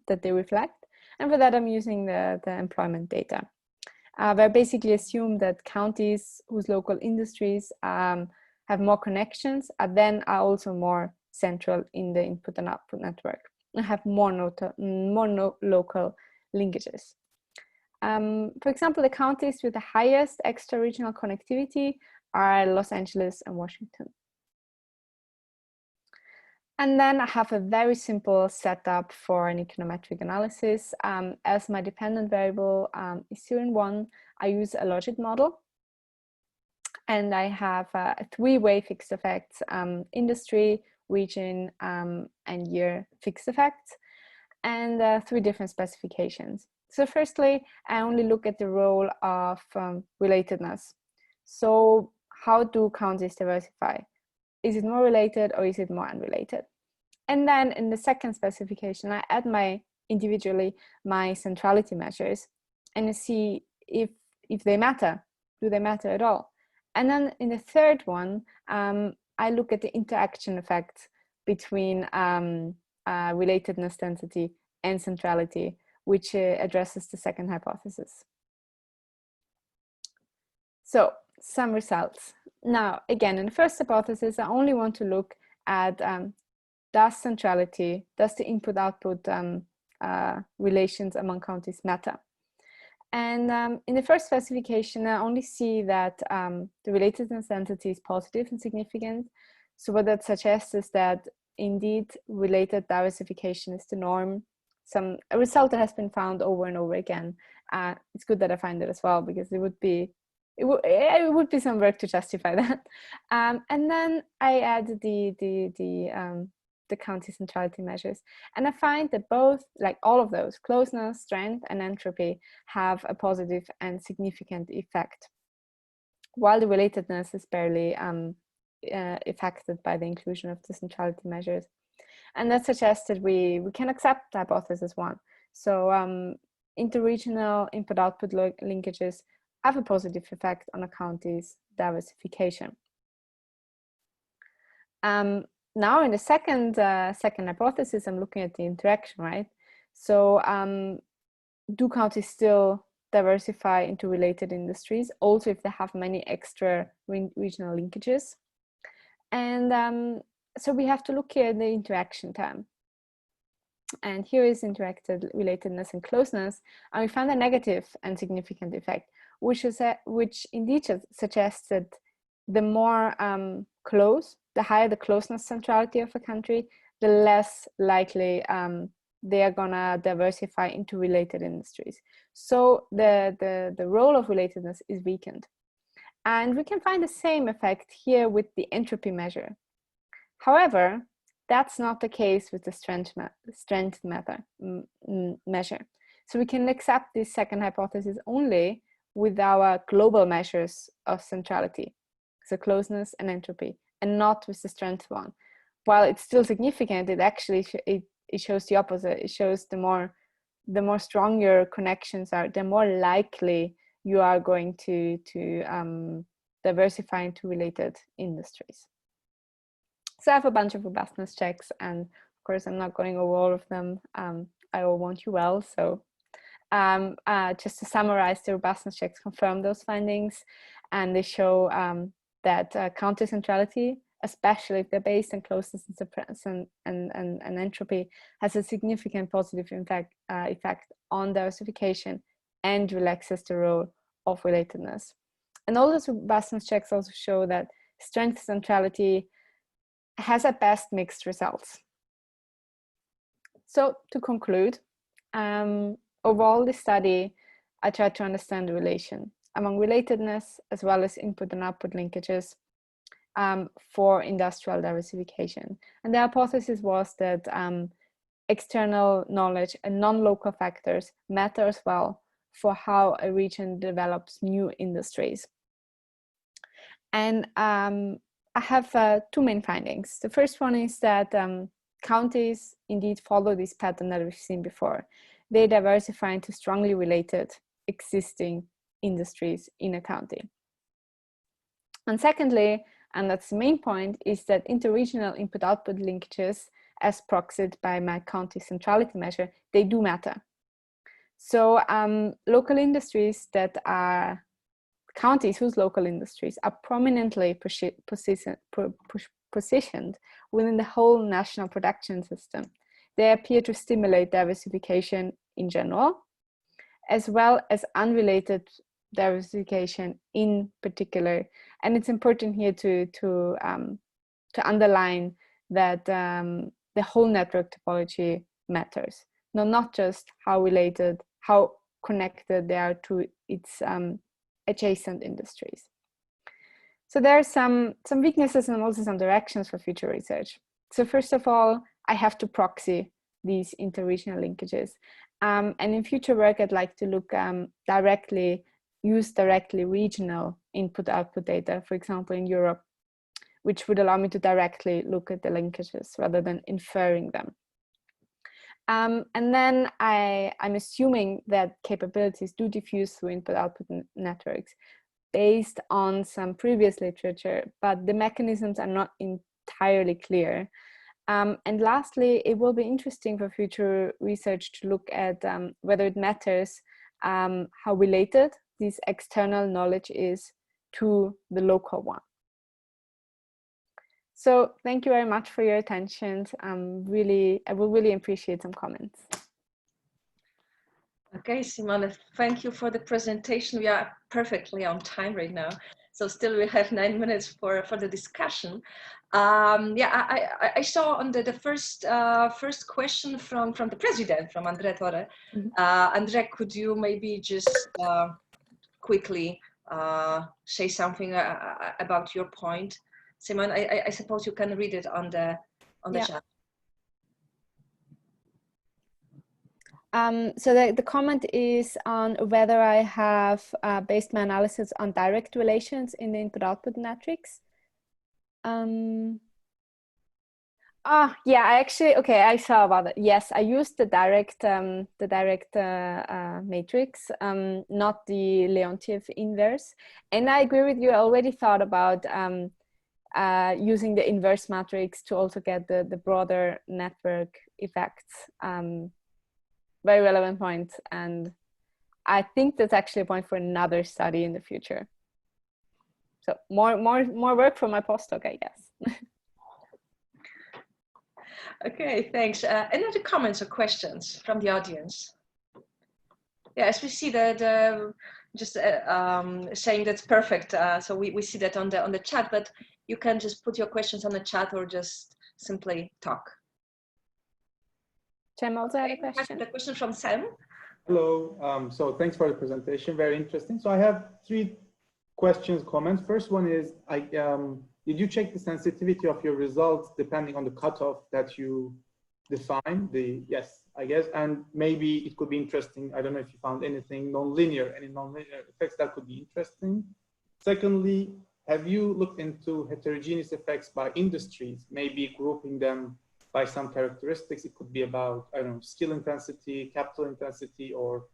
that they reflect. And for that, I'm using the employment data. Where I basically assume that counties whose local industries have more connections are also more central in the input and output network and have more local linkages. For example, the counties with the highest extra-regional connectivity are Los Angeles and Washington. And then I have a very simple setup for an econometric analysis. As my dependent variable is 0 and 1, I use a logic model. And I have a 3-way fixed effects, industry, region, and year fixed effects, and 3 different specifications. So firstly, I only look at the role of relatedness. So how do counties diversify? Is it more related or is it more unrelated? And then in the second specification, I add individually my centrality measures and I see if they matter. Do they matter at all? And then in the third one, I look at the interaction effects between relatedness density and centrality, which addresses the second hypothesis. So some results. Now, again, in the first hypothesis, I only want to look at does the input-output relations among counties matter? And in the first specification, I only see that the relatedness density is positive and significant. So what that suggests is that indeed related diversification is the norm. A result that has been found over and over again. It's good that I find it as well, because it would be some work to justify that. And then I add the county centrality measures, and I find that both, like all of those, closeness, strength, and entropy, have a positive and significant effect, while the relatedness is barely affected by the inclusion of the centrality measures. And that suggests that we can accept hypothesis 1. So interregional input-output linkages have a positive effect on a county's diversification. Now in the second hypothesis, I'm looking at the interaction, right? So do counties still diversify into related industries, also if they have many extra regional linkages? And so we have to look here at the interaction term. And here is interacted relatedness and closeness, and we found a negative and significant effect, which indeed suggests that the more the higher the closeness centrality of a country, the less likely they are gonna diversify into related industries. So the role of relatedness is weakened. And we can find the same effect here with the entropy measure. However, that's not the case with the strength measure. So we can accept this second hypothesis only with our global measures of centrality, so closeness and entropy, and not with the strength one. While it's still significant, it actually it shows the opposite. It shows the more strong your connections are, the more likely you are going to diversify into related industries. So I have a bunch of robustness checks, and of course I'm not going over all of them. I all want you well. So just to summarize, the robustness checks confirm those findings, and they show that counter centrality, especially if they're based on closeness and suppressant and entropy, has a significant positive effect on diversification and relaxes the role of relatedness. And all those robustness checks also show that strength centrality has at best mixed results. So to conclude, overall this study, I tried to understand the relation among relatedness as well as input and output linkages for industrial diversification. And the hypothesis was that external knowledge and non-local factors matter as well for how a region develops new industries. And I have two main findings. The first one is that counties indeed follow this pattern that we've seen before. They diversify into strongly related existing industries in a county. And secondly, and that's the main point, is that interregional input-output linkages, as proxied by my county centrality measure, they do matter. So local industries that are counties whose local industries are prominently positioned within the whole national production system, they appear to stimulate diversification in general, as well as unrelated diversification in particular. And it's important here to underline that the whole network topology matters. No, not just how related, how connected they are to its adjacent industries. So there are some weaknesses and also some directions for future research. So first of all, I have to proxy these interregional linkages. And in future work, I'd like to look use directly regional input-output data, for example, in Europe, which would allow me to directly look at the linkages rather than inferring them. And then I'm assuming that capabilities do diffuse through input-output networks based on some previous literature, but the mechanisms are not entirely clear. And lastly, it will be interesting for future research to look at whether it matters how related this external knowledge is to the local one. So thank you very much for your attention. I will really appreciate some comments. Okay, Simone, thank you for the presentation. We are perfectly on time right now. So still we have 9 minutes for the discussion. Yeah, I saw on the first question from the president, from André Torre. André, could you maybe just quickly say something about your point? Simone, I suppose you can read it on the chat. So the comment is on whether I have based my analysis on direct relations in the input-output matrix. Yeah, I saw about it. Yes, I used the direct matrix, not the Leontief inverse. And I agree with you. I already thought about using the inverse matrix to also get the broader network effects. Very relevant point, and I think that's actually a point for another study in the future. So more work for my postdoc, I guess. Okay, thanks. Any other comments or questions from the audience? Yeah, as we see that, just saying that's perfect. So we see that on the chat, but you can just put your questions on the chat or just simply talk. Cem also had a question. The question from Sam. Hello. So thanks for the presentation. Very interesting. So I have 3 questions, comments. First one is, did you check the sensitivity of your results depending on the cutoff that you define the, yes, I guess, and maybe it could be interesting. I don't know if you found anything non-linear, any non-linear effects that could be interesting. Secondly, have you looked into heterogeneous effects by industries, maybe grouping them by some characteristics? It could be about, I don't know, skill intensity, capital intensity, or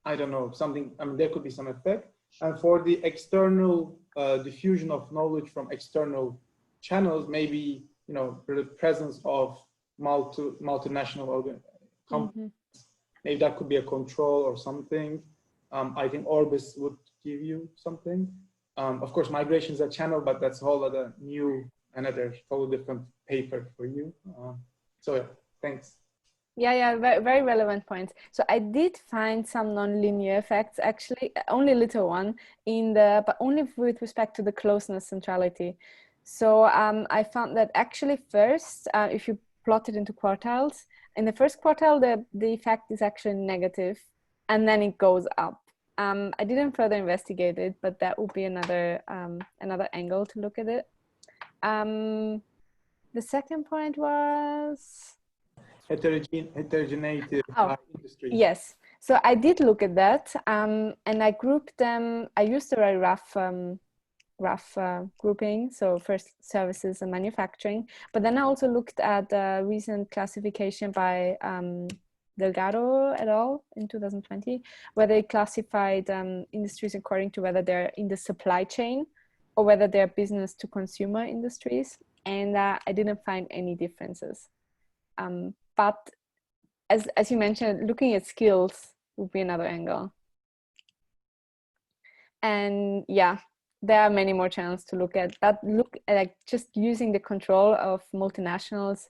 I don't know, something. I mean, there could be some effect. And for the external diffusion of knowledge from external channels, maybe, you know, the presence of multinational companies, maybe that could be a control or something. I think Orbis would give you something. Of course, migration is a channel, but that's a whole other another totally different paper for you. So yeah, thanks. Yeah, very, very relevant points. So I did find some non-linear effects, actually, only a little one but only with respect to the closeness centrality. So I found that actually first, if you plot it into quartiles, in the first quartile, the effect is actually negative, and then it goes up. I didn't further investigate it, but that would be another angle to look at it. The second point was heterogeneity by industry. Yes, so I did look at that, and I grouped them. I used a very rough grouping, so first services and manufacturing, but then I also looked at a recent classification by Delgado et al. In 2020, where they classified industries according to whether they're in the supply chain or whether they're business to consumer industries, and I didn't find any differences. But as you mentioned, looking at skills would be another angle. And yeah, there are many more channels to look at. That like just using the control of multinationals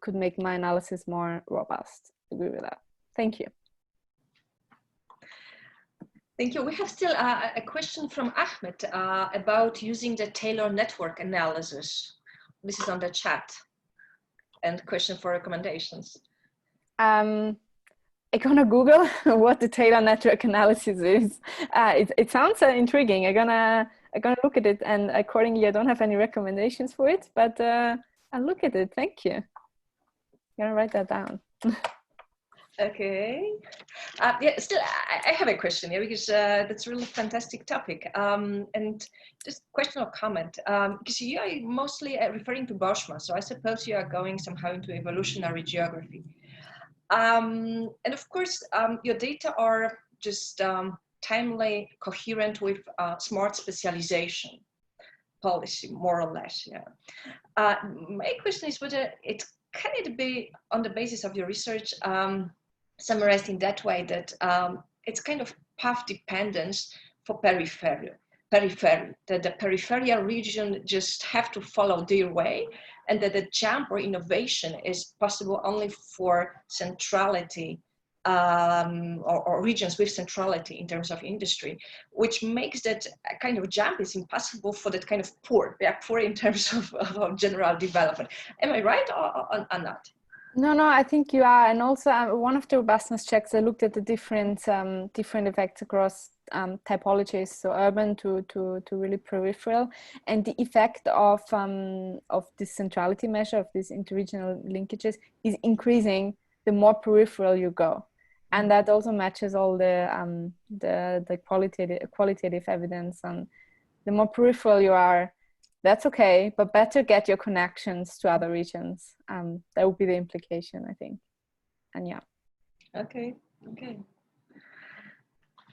could make my analysis more robust. Agree with that. Thank you. Thank you. We have still a question from Ahmed about using the Taylor network analysis. This is on the chat. And question for recommendations. I'm gonna Google what the Taylor network analysis is. It sounds intriguing. I'm gonna look at it, and accordingly, I don't have any recommendations for it, but I'll look at it. Thank you. I'm gonna write that down. Okay. Yeah, still, I have a question here because that's a really fantastic topic. And just question or comment, because you are mostly referring to Boschma, so I suppose you are going somehow into evolutionary geography. And of course, your data are just timely, coherent with smart specialization policy, more or less. Yeah. My question is whether can it be on the basis of your research summarized in that way that it's kind of path dependence for periphery, that the peripheral region just have to follow their way, and that the jump or innovation is possible only for centrality or regions with centrality in terms of industry, which makes that kind of jump is impossible for that kind of poor. They are poor in terms of general development. Am I right or not? No, I think you are. And also one of the robustness checks, I looked at the different effects across typologies, so urban to really peripheral, and the effect of this centrality measure of these interregional linkages is increasing the more peripheral you go, and that also matches all the qualitative evidence. And the more peripheral you are, that's okay, but better get your connections to other regions. That would be the implication, I think. And yeah. Okay.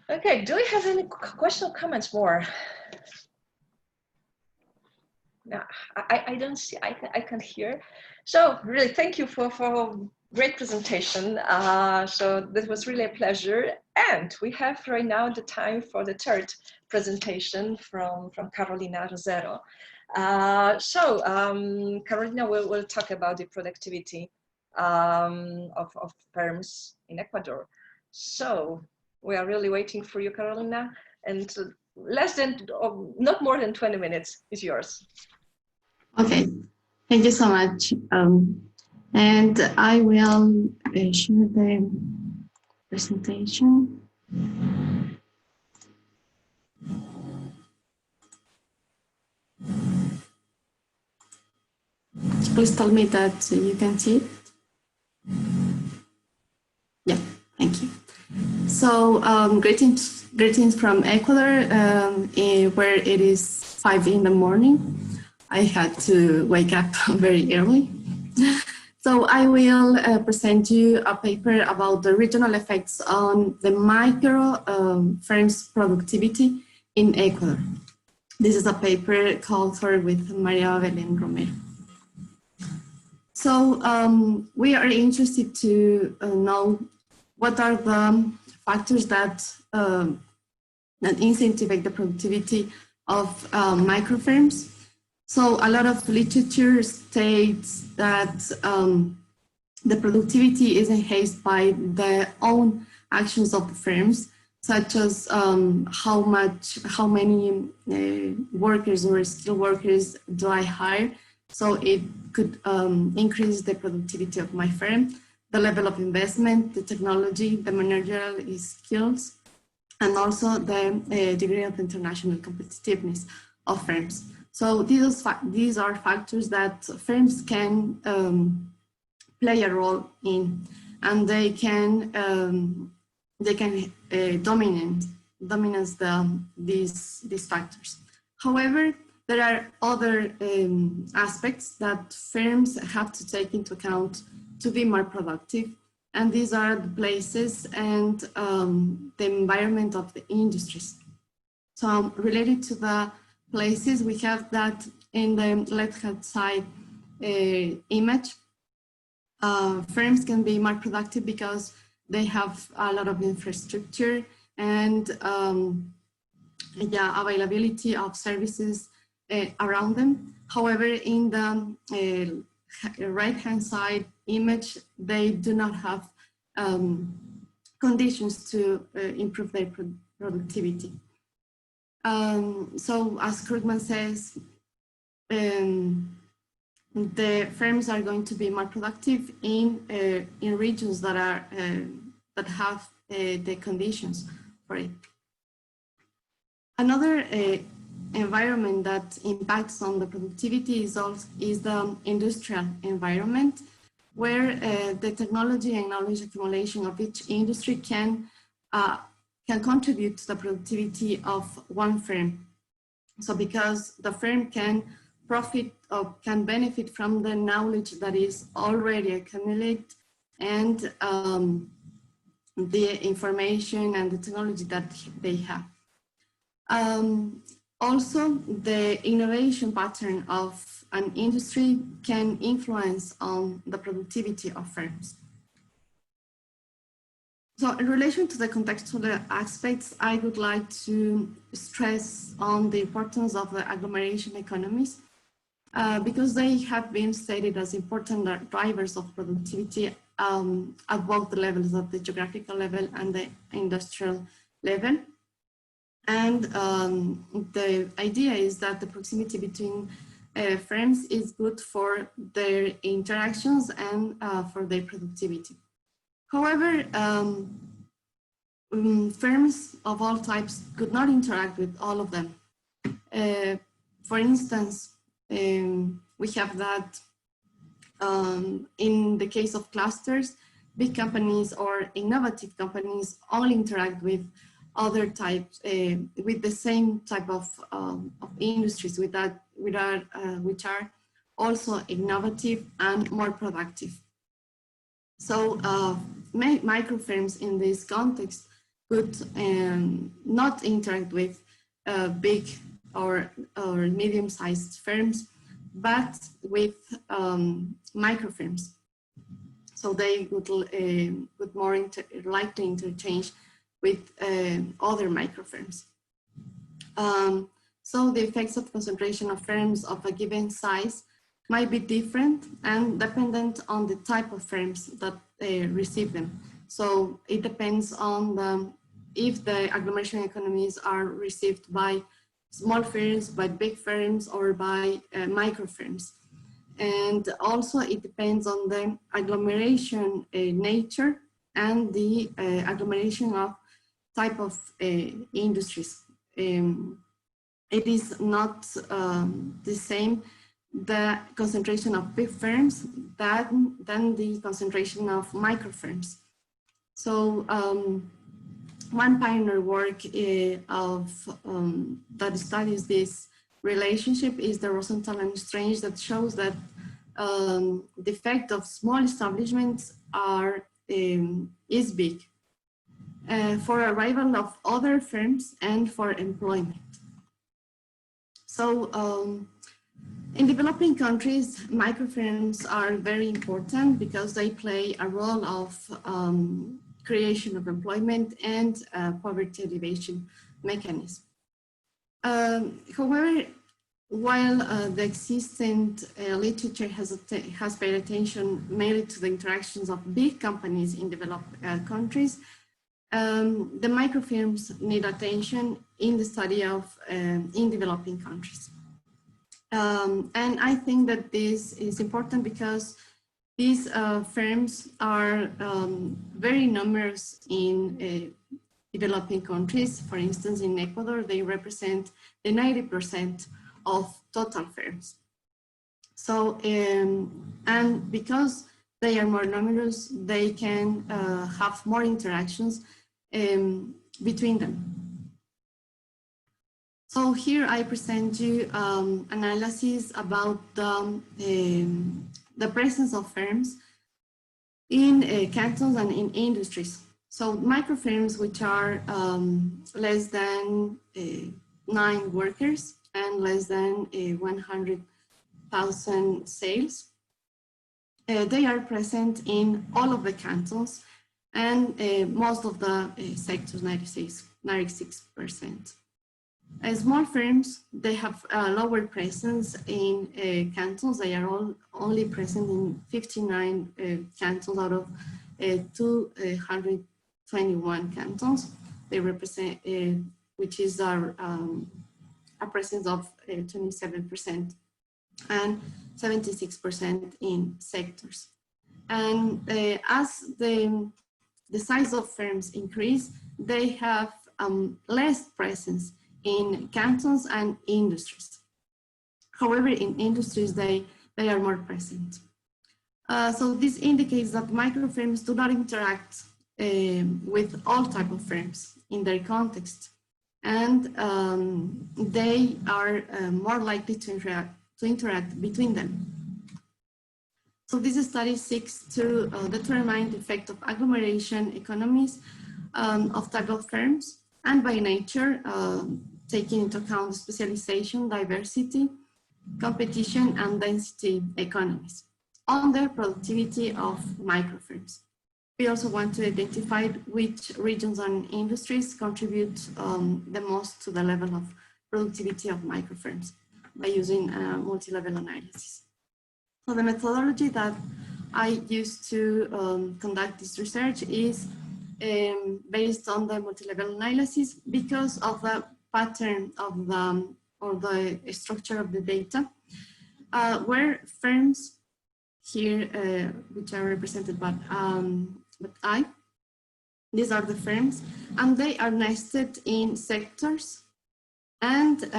Do we have any questions or comments more? No, I don't see, I can't hear. So really, thank you for great presentation. So that was really a pleasure. And we have right now the time for the third presentation from Karolina Rosero. Karolina will talk about the productivity of firms in Ecuador. So we are really waiting for you, Karolina, and not more than 20 minutes is yours. Okay, thank you so much. And I will share the presentation. Please tell me that you can see it. Greetings from Ecuador, where it is 5 in the morning. I had to wake up very early. So I will present you a paper about the regional effects on the micro firms' productivity in Ecuador. This is a paper co-authored with Maria Belén Romero. So we are interested to know what are the factors that incentivize the productivity of microfirms. So a lot of literature states that the productivity is enhanced by the own actions of the firms, such as how many workers or skilled workers do I hire. So it could increase the productivity of my firm, the level of investment, the technology, the managerial skills, and also the degree of international competitiveness of firms. So these are factors that firms can play a role in, and they can dominance these factors. However, there are other aspects that firms have to take into account to be more productive, and these are the places and the environment of the industries. So related to the places, we have that in the left-hand side image. Firms can be more productive because they have a lot of infrastructure and availability of services around them. However, in the right-hand side image, they do not have conditions to improve their productivity. So as Krugman says, the firms are going to be more productive in regions that are that have the conditions for it. Another environment that impacts on the productivity is the industrial environment, where the technology and knowledge accumulation of each industry can contribute to the productivity of one firm. So because the firm can profit or can benefit from the knowledge that is already accumulated and the information and the technology that they have. Also, the innovation pattern of an industry can influence on the productivity of firms. So in relation to the contextual aspects, I would like to stress on the importance of the agglomeration economies because they have been stated as important drivers of productivity at both the levels of the geographical level and the industrial level. And the idea is that the proximity between firms is good for their interactions and for their productivity. However, firms of all types could not interact with all of them. For instance, we have that in the case of clusters, big companies or innovative companies only interact with other types, with the same type of industries which are also innovative and more productive. So microfirms in this context could not interact with big or medium-sized firms, but with microfirms. So they would more likely interchange with other microfirms. So the effects of concentration of firms of a given size might be different and dependent on the type of firms that receive them. So it depends on if the agglomeration economies are received by small firms, by big firms, or by microfirms. And also it depends on the agglomeration nature and the agglomeration of type of industries. It is not the same, the concentration of big firms than the concentration of microfirms. So one pioneer work that studies this relationship is the Rosenthal and Strange, that shows that the effect of small establishments is big for arrival of other firms and for employment. So in developing countries, microfirms are very important because they play a role of creation of employment and poverty alleviation mechanism. However, while the existent literature has paid attention mainly to the interactions of big companies in developed countries, the microfirms need attention in the study of in developing countries. And I think that this is important because these firms are very numerous in developing countries. For instance, in Ecuador, they represent the 90% of total firms. So, and because they are more numerous, they can have more interactions between them. So here I present you analysis about the presence of firms in cantons and in industries. So microfirms, which are less than 9 workers and less than 100,000 sales, they are present in all of the cantons and most of the sectors, 96%. Small firms, they have a lower presence in cantons. They are only present in 59 cantons out of 221 cantons. They represent, which is a presence of 27% and 76% in sectors. And as the size of firms increase, they have less presence in cantons and industries. However, in industries, they are more present. So this indicates that microfirms do not interact with all type of firms in their context, and they are more likely to interact between them. So this study seeks to determine the effect of agglomeration economies of type of firms, and by nature, taking into account specialization, diversity, competition, and density economies on the productivity of microfirms. We also want to identify which regions and industries contribute the most to the level of productivity of microfirms by using multi-level analysis. So the methodology that I used to conduct this research is based on the multi-level analysis because of the pattern of the structure of the data, where firms here, which are represented by these are the firms, and they are nested in sectors and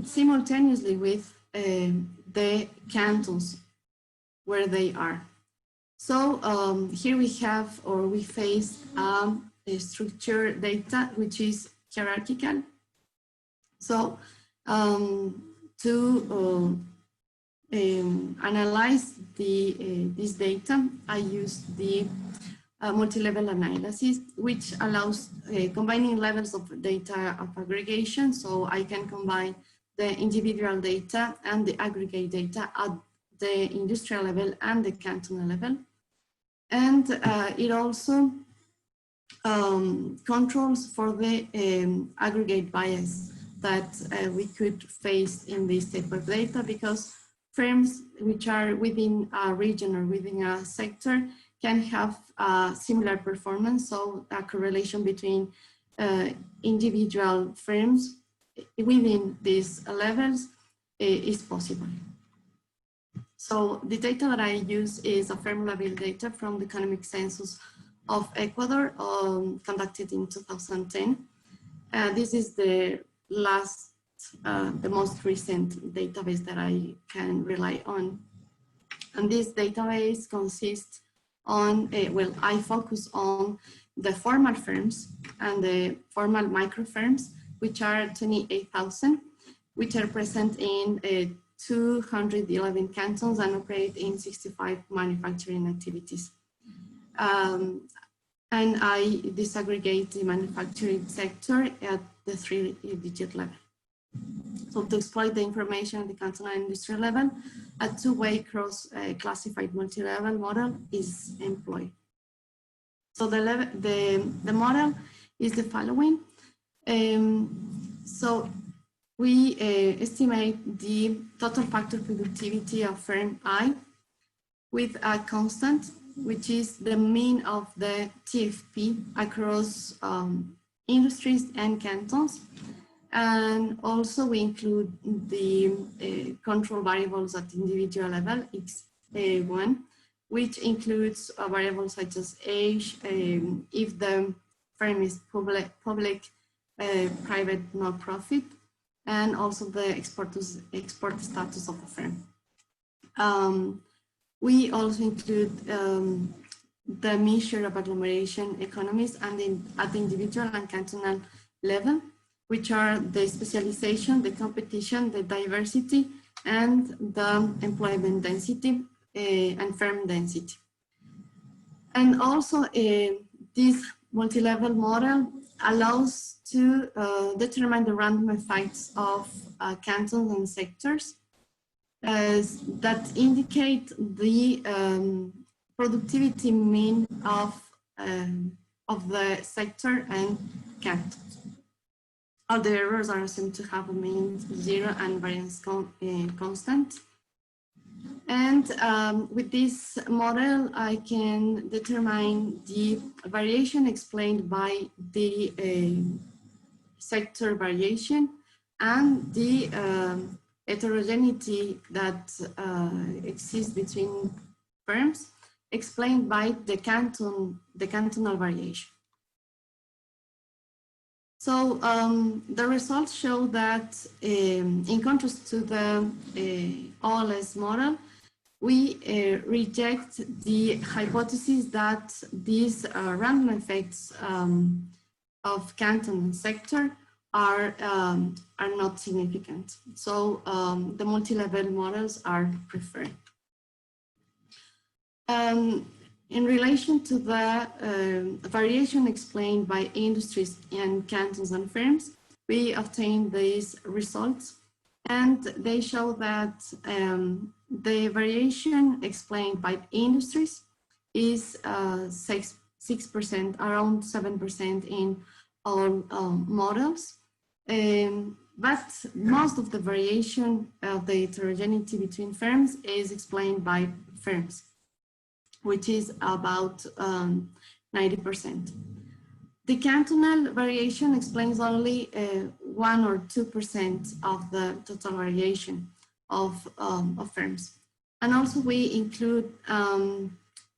simultaneously with the cantons where they are. So here we have, or we face a structure data which is hierarchical. So to analyze this data, I used the multi-level analysis, which allows combining levels of data of aggregation. So I can combine the individual data and the aggregate data at the industrial level and the cantonal level. And it also controls for the aggregate bias that we could face in this type of data, because firms which are within a region or within a sector can have similar performance. So a correlation between individual firms within these levels is possible. So the data that I use is a firm level data from the economic census of Ecuador, conducted in 2010. This is the most recent database that I can rely on. And this database consists on, well, I focus on the formal firms and the formal micro firms, which are 28,000, which are present in 211 cantons and operate in 65 manufacturing activities. And I disaggregate the manufacturing sector at the 3-digit level. So to exploit the information at the cantonal industry level, a two-way cross-classified multi-level model is employed. So the model is the following. So we estimate the total factor productivity of firm I with a constant, which is the mean of the TFP across industries and cantons. And also we include the control variables at individual level, X1, which includes variables such as age, if the firm is public, private, not-profit, and also the export status of the firm. We also include the measure of agglomeration economies and at the individual and cantonal level, which are the specialization, the competition, the diversity, and the employment density and firm density. And also this multi-level model allows to determine the random effects of cantons and sectors that indicate the productivity mean of the sector and cantons. All the errors are assumed to have a mean 0 and variance constant. And with this model, I can determine the variation explained by the sector variation and the heterogeneity that exists between firms explained by the cantonal variation. So the results show that in contrast to the OLS model, we reject the hypothesis that these random effects of canton and sector are not significant. So the multi-level models are preferred. In relation to the variation explained by industries and cantons and firms, we obtained these results, and they show that the variation explained by industries is 6%, around 7% in all models. But most of the variation of the heterogeneity between firms is explained by firms, which is about 90%. The cantonal variation explains only 1 or 2% of the total variation of firms. And also we include an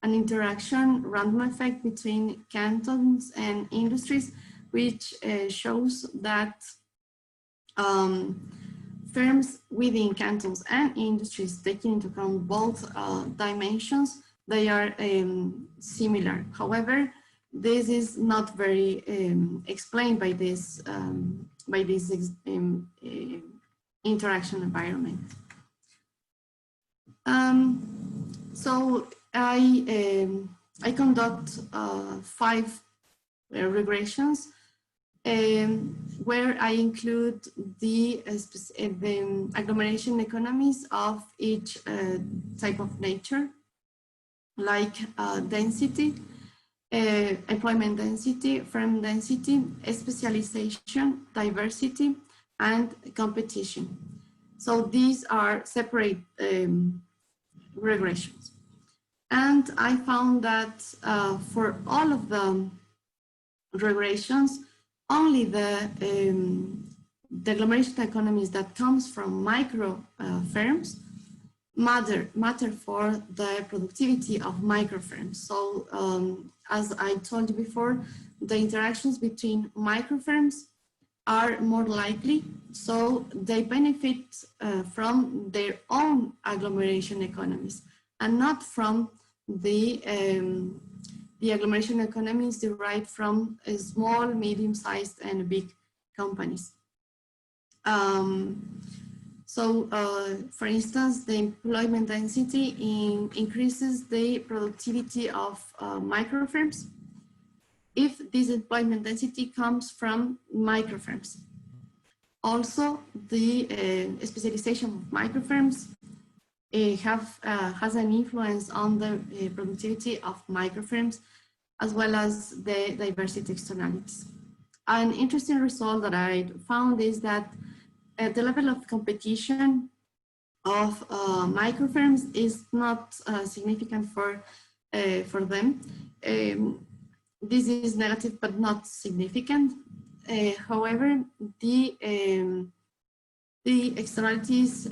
interaction random effect between cantons and industries, which shows that firms within cantons and industries, taking into account both dimensions, they are similar. However, this is not very explained by this interaction environment. So I conduct 5 regressions where I include the agglomeration economies of each type of nature, like density, employment density, firm density, specialization, diversity, and competition. So these are separate regressions. And I found that for all of the regressions, only the agglomeration economies that comes from micro firms matter for the productivity of micro firms. So as I told you before, the interactions between micro firms are more likely, so they benefit from their own agglomeration economies and not from the the agglomeration economy is derived from small, medium-sized, and big companies. For instance, the employment density increases the productivity of microfirms if this employment density comes from microfirms. Also, the specialization of microfirms has an influence on the productivity of microfirms, as well as the diversity externalities. An interesting result that I found is that the level of competition of microfirms is not significant for them. This is negative, but not significant. However, the externalities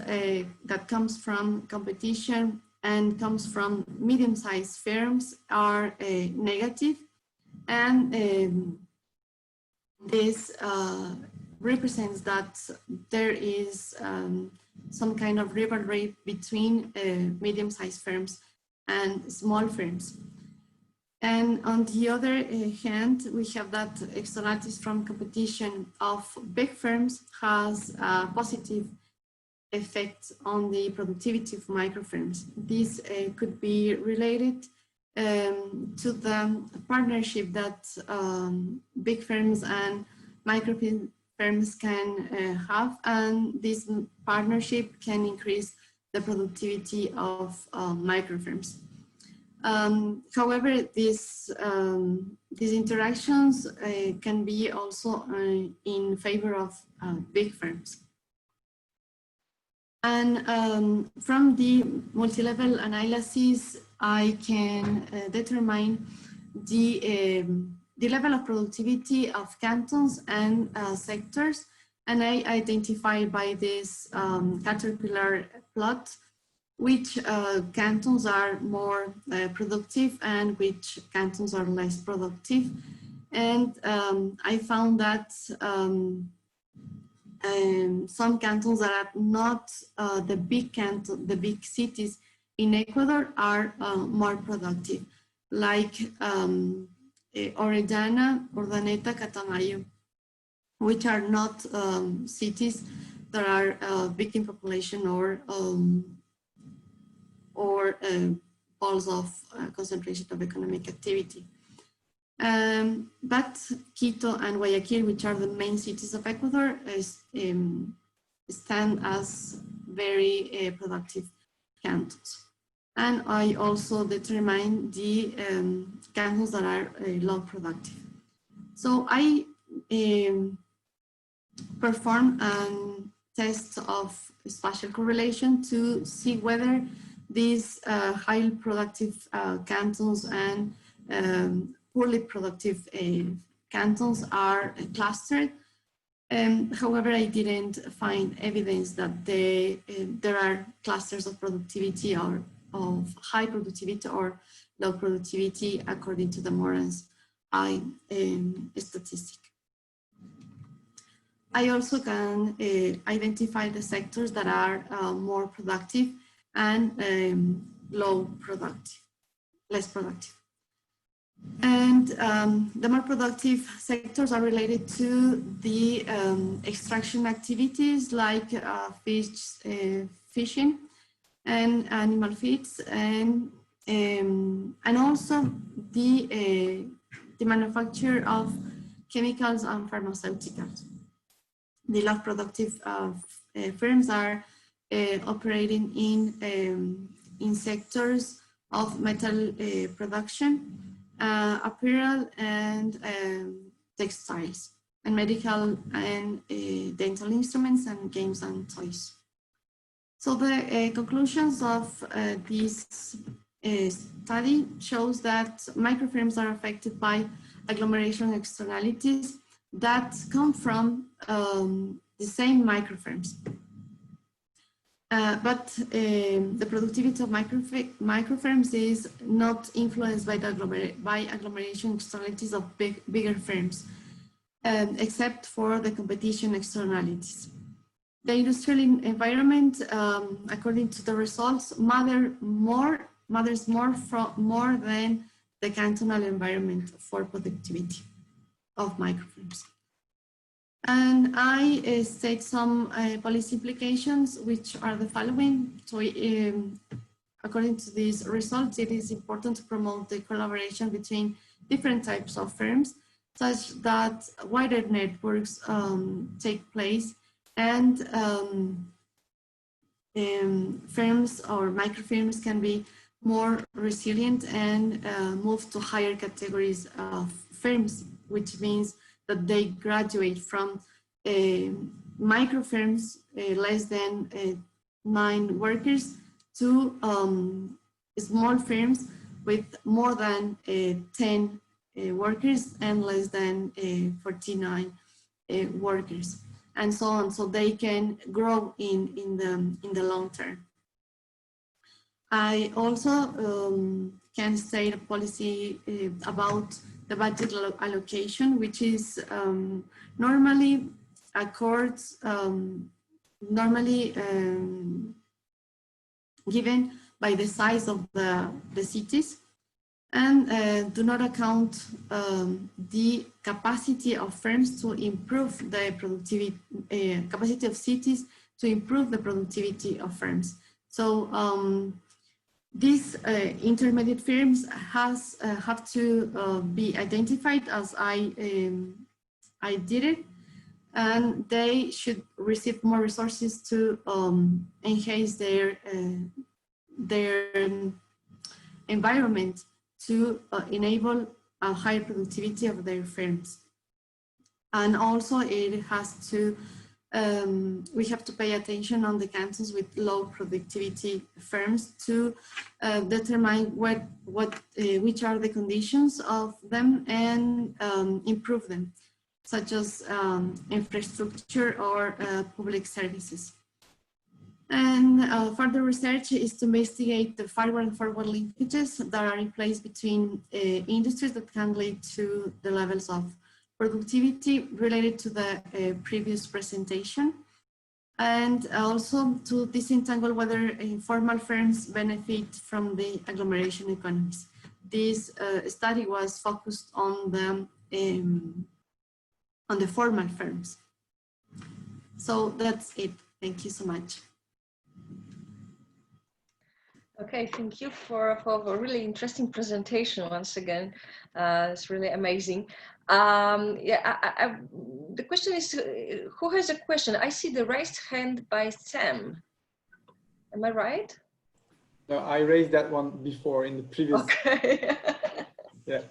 that comes from competition and comes from medium-sized firms are negative, and this represents that there is some kind of rivalry between medium-sized firms and small firms. And on the other hand, we have that externalities from competition of big firms has a positive effect on the productivity of microfirms. This could be related to the partnership that big firms and microfirms can have, and this partnership can increase the productivity of microfirms. However, these interactions can be also in favor of big firms. And from the multi-level analysis, I can determine the level of productivity of cantons and sectors, and I identify by this caterpillar plot which cantons are more productive and which cantons are less productive. And I found that some cantons that are not the big cities in Ecuador are more productive, like Orellana, Urdaneta, Catamayo, which are not cities that are big in population or poles of concentration of economic activity. But Quito and Guayaquil, which are the main cities of Ecuador, stand as very productive cantons. And I also determine the cantons that are low productive. So I perform a test of spatial correlation to see whether these highly productive cantons and poorly productive cantons are clustered. However, I didn't find evidence that there are clusters of productivity or of high productivity or low productivity according to the Moran's statistic. I also can identify the sectors that are more productive and less productive. And the more productive sectors are related to the extraction activities like fishing and animal feeds, and also the manufacture of chemicals and pharmaceuticals. The less productive firms are operating in sectors of metal production, apparel and textiles, and medical and dental instruments, and games and toys. So the conclusions of this study shows that microfirms are affected by agglomeration externalities that come from the same microfirms. But the productivity of microfirms is not influenced by the agglomeration externalities of bigger firms, except for the competition externalities. The industrial environment, according to the results, matters more than the cantonal environment for productivity of microfirms. And I state some policy implications, which are the following. So according to these results, it is important to promote the collaboration between different types of firms, such that wider networks take place, and firms or microfirms can be more resilient and move to higher categories of firms, which means that they graduate from microfirms less than 9 workers to small firms with more than 10 workers and less than 49 workers, and so on. So they can grow in the long term. I also can state a policy about the budget allocation, which is normally accords given by the size of the cities, and do not account the capacity of firms to improve the productivity, capacity of cities to improve the productivity of firms. So these intermediate firms have to be identified as I did it, and they should receive more resources to enhance their environment to enable a higher productivity of their firms. And also it has to, we have to pay attention on the cantons with low productivity firms to determine which are the conditions of them and improve them, such as infrastructure or public services. And further research is to investigate the forward linkages that are in place between industries that can lead to the levels of productivity related to the previous presentation, and also to disentangle whether informal firms benefit from the agglomeration economies. This study was focused on the formal firms. So that's it. Thank you so much. Okay, thank you for a really interesting presentation once again. It's really amazing. Yeah, the question is, who has a question? I see the raised hand by Sam. Am I right? No, I raised that one before in the previous. Okay. Yeah.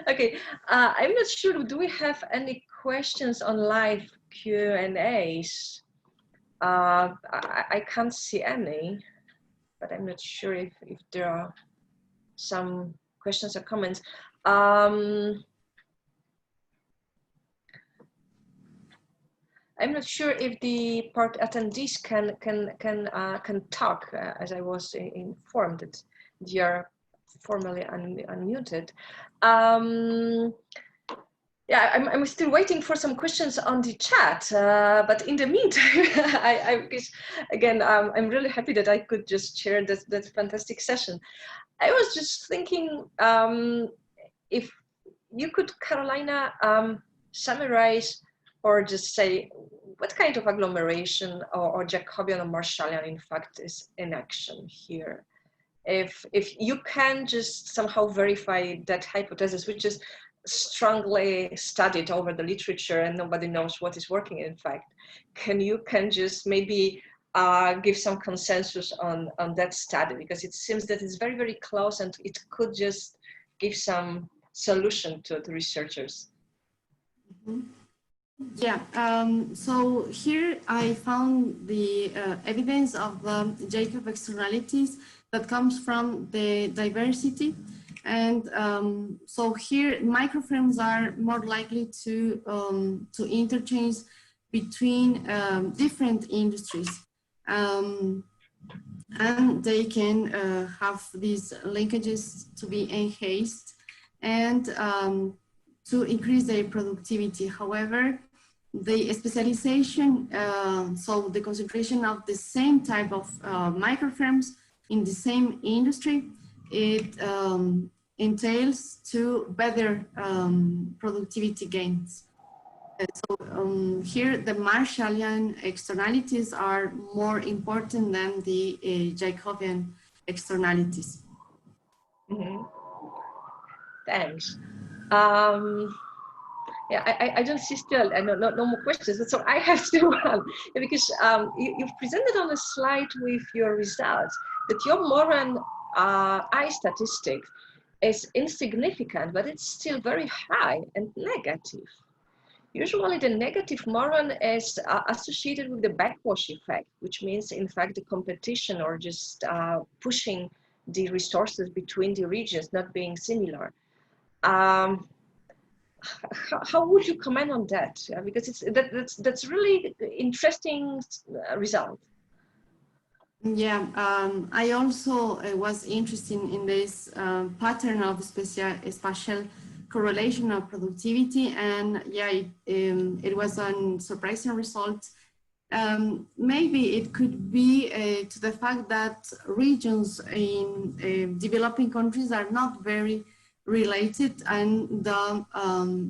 Okay, I'm not sure. Do we have any questions on live Q&As? I can't see any, but I'm not sure if there are some questions or comments. I'm not sure if the part attendees can talk, as I was informed that they are formally unmuted. Yeah, I'm still waiting for some questions on the chat, but in the meantime, I guess, again, I'm really happy that I could just share that fantastic session. I was just thinking, if you could, Katarzyna, summarize or just say what kind of agglomeration or Jacobian or Marshallian, in fact, is in action here. If you can just somehow verify that hypothesis, which is strongly studied over the literature and nobody knows what is working, in fact, can just maybe give some consensus on that study, because it seems that it's very, very close and it could just give some solution to the researchers. Mm-hmm. Yeah, so here I found the evidence of the Jacob externalities that comes from the diversity. And so here microfirms are more likely to interchange between different industries. And they can have these linkages to be enhanced and to increase their productivity. However, the specialization, so the concentration of the same type of microfirms in the same industry, it entails to better productivity gains. So here the Marshallian externalities are more important than the Jacobian externalities. Mm-hmm. Thanks. Yeah, I don't see still, no more questions, so I have still one, because you've presented on a slide with your results that your Moran I statistic is insignificant, but it's still very high and negative. Usually the negative Moran is associated with the backwash effect, which means in fact the competition or just pushing the resources between the regions not being similar. How would you comment on that? Because that's really interesting result. Yeah, I also was interested in this pattern of spatial correlation of productivity, and yeah, it was a surprising result. Maybe it could be to the fact that regions in developing countries are not very related, and the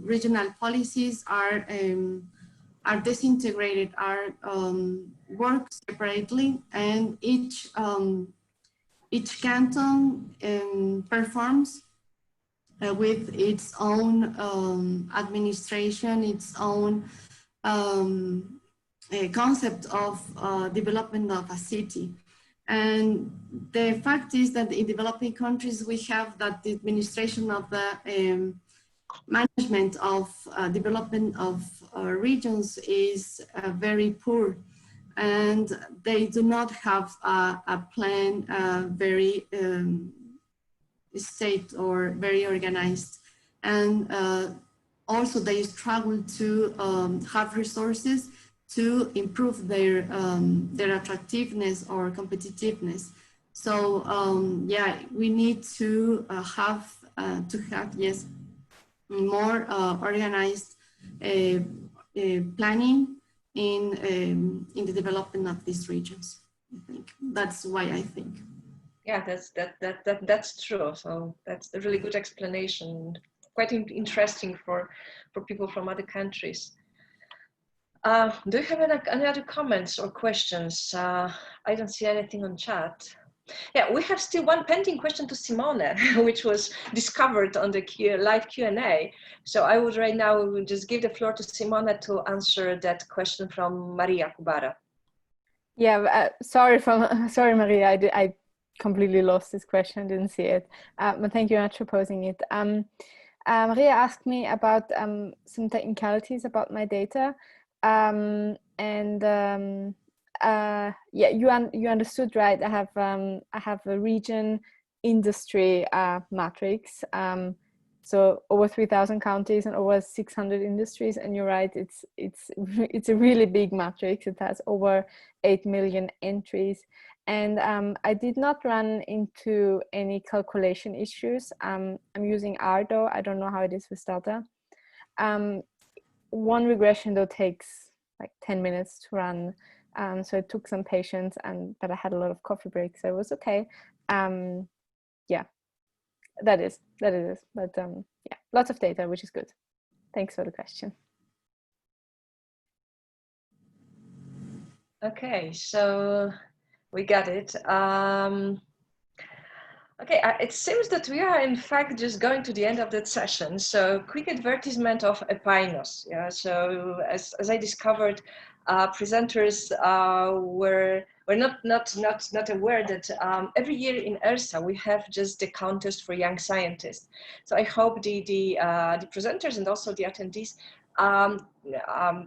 regional policies are disintegrated, are work separately, and each canton performs with its own administration, its own concept of development of a city. And the fact is that in developing countries, we have that the administration of the management of development of regions is very poor, and they do not have a plan very state or very organized, and also they struggle to have resources to improve their attractiveness or competitiveness. So yeah, we need to have yes, more organized planning in the development of these regions. I think that's why I think. Yeah, that's true. So that's a really good explanation. Quite interesting for people from other countries. Do you have any other comments or questions? I don't see anything on chat. Yeah, we have still one pending question to Simone, which was discovered on the live Q&A. So I would right now just give the floor to Simone to answer that question from Maria Kubara. Yeah, sorry Maria, I completely lost this question, didn't see it. But thank you very much for posing it. Maria asked me about some technicalities about my data. Yeah, you understood, right? I have a region industry matrix, so over 3,000 counties and over 600 industries. And you're right, it's a really big matrix. It has over 8 million entries, and I did not run into any calculation issues. I'm using R though. I don't know how it is with Delta. One regression though takes like 10 minutes to run. So it took some patience, but I had a lot of coffee breaks, so it was okay. Yeah, that is. But yeah, lots of data, which is good. Thanks for the question. Okay, so we got it. Okay, it seems that we are in fact just going to the end of that session. So quick advertisement of Epinos. Yeah, so as I discovered, presenters were not aware that every year in ERSA we have just the contest for young scientists. So I hope the presenters and also the attendees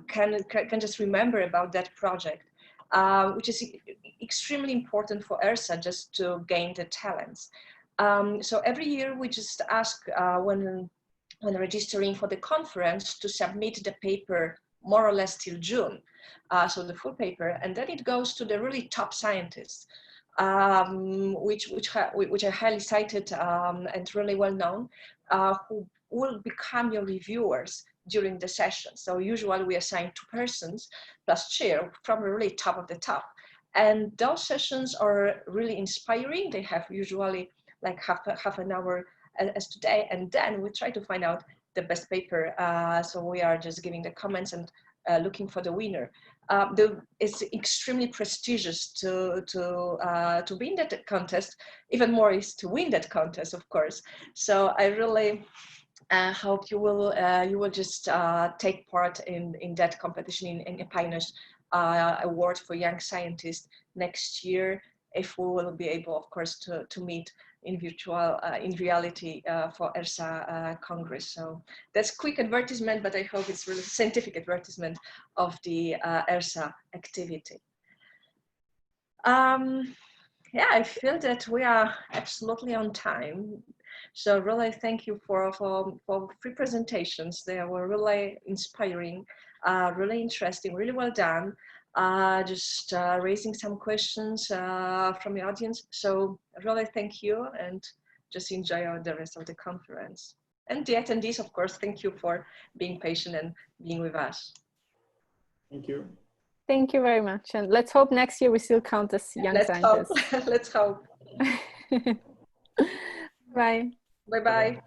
can just remember about that project, which is extremely important for ERSA just to gain the talents. So every year we just ask when registering for the conference to submit the paper more or less till June, so the full paper, and then it goes to the really top scientists, which are highly cited and really well known, who will become your reviewers during the session. So usually we assign 2 persons plus chair from the really top of the top. And those sessions are really inspiring. They have usually like half an hour as today, and then we try to find out the best paper. So we are just giving the comments and looking for the winner. It's extremely prestigious to be in that contest. Even more is to win that contest, of course. So I really hope you will just take part in that competition in a Pioneers Award for Young Scientists next year, if we will be able, of course, to meet in reality for ERSA Congress. So that's quick advertisement, but I hope it's really scientific advertisement of the ERSA activity. Yeah, I feel that we are absolutely on time. So really thank you for 3 presentations. They were really inspiring, really interesting, really well done. Just raising some questions from the audience. So really thank you, and just enjoy the rest of the conference. And the attendees, of course, thank you for being patient and being with us. Thank you. Thank you very much. And let's hope next year we still count as young scientists. Let's hope. Bye. Bye-bye.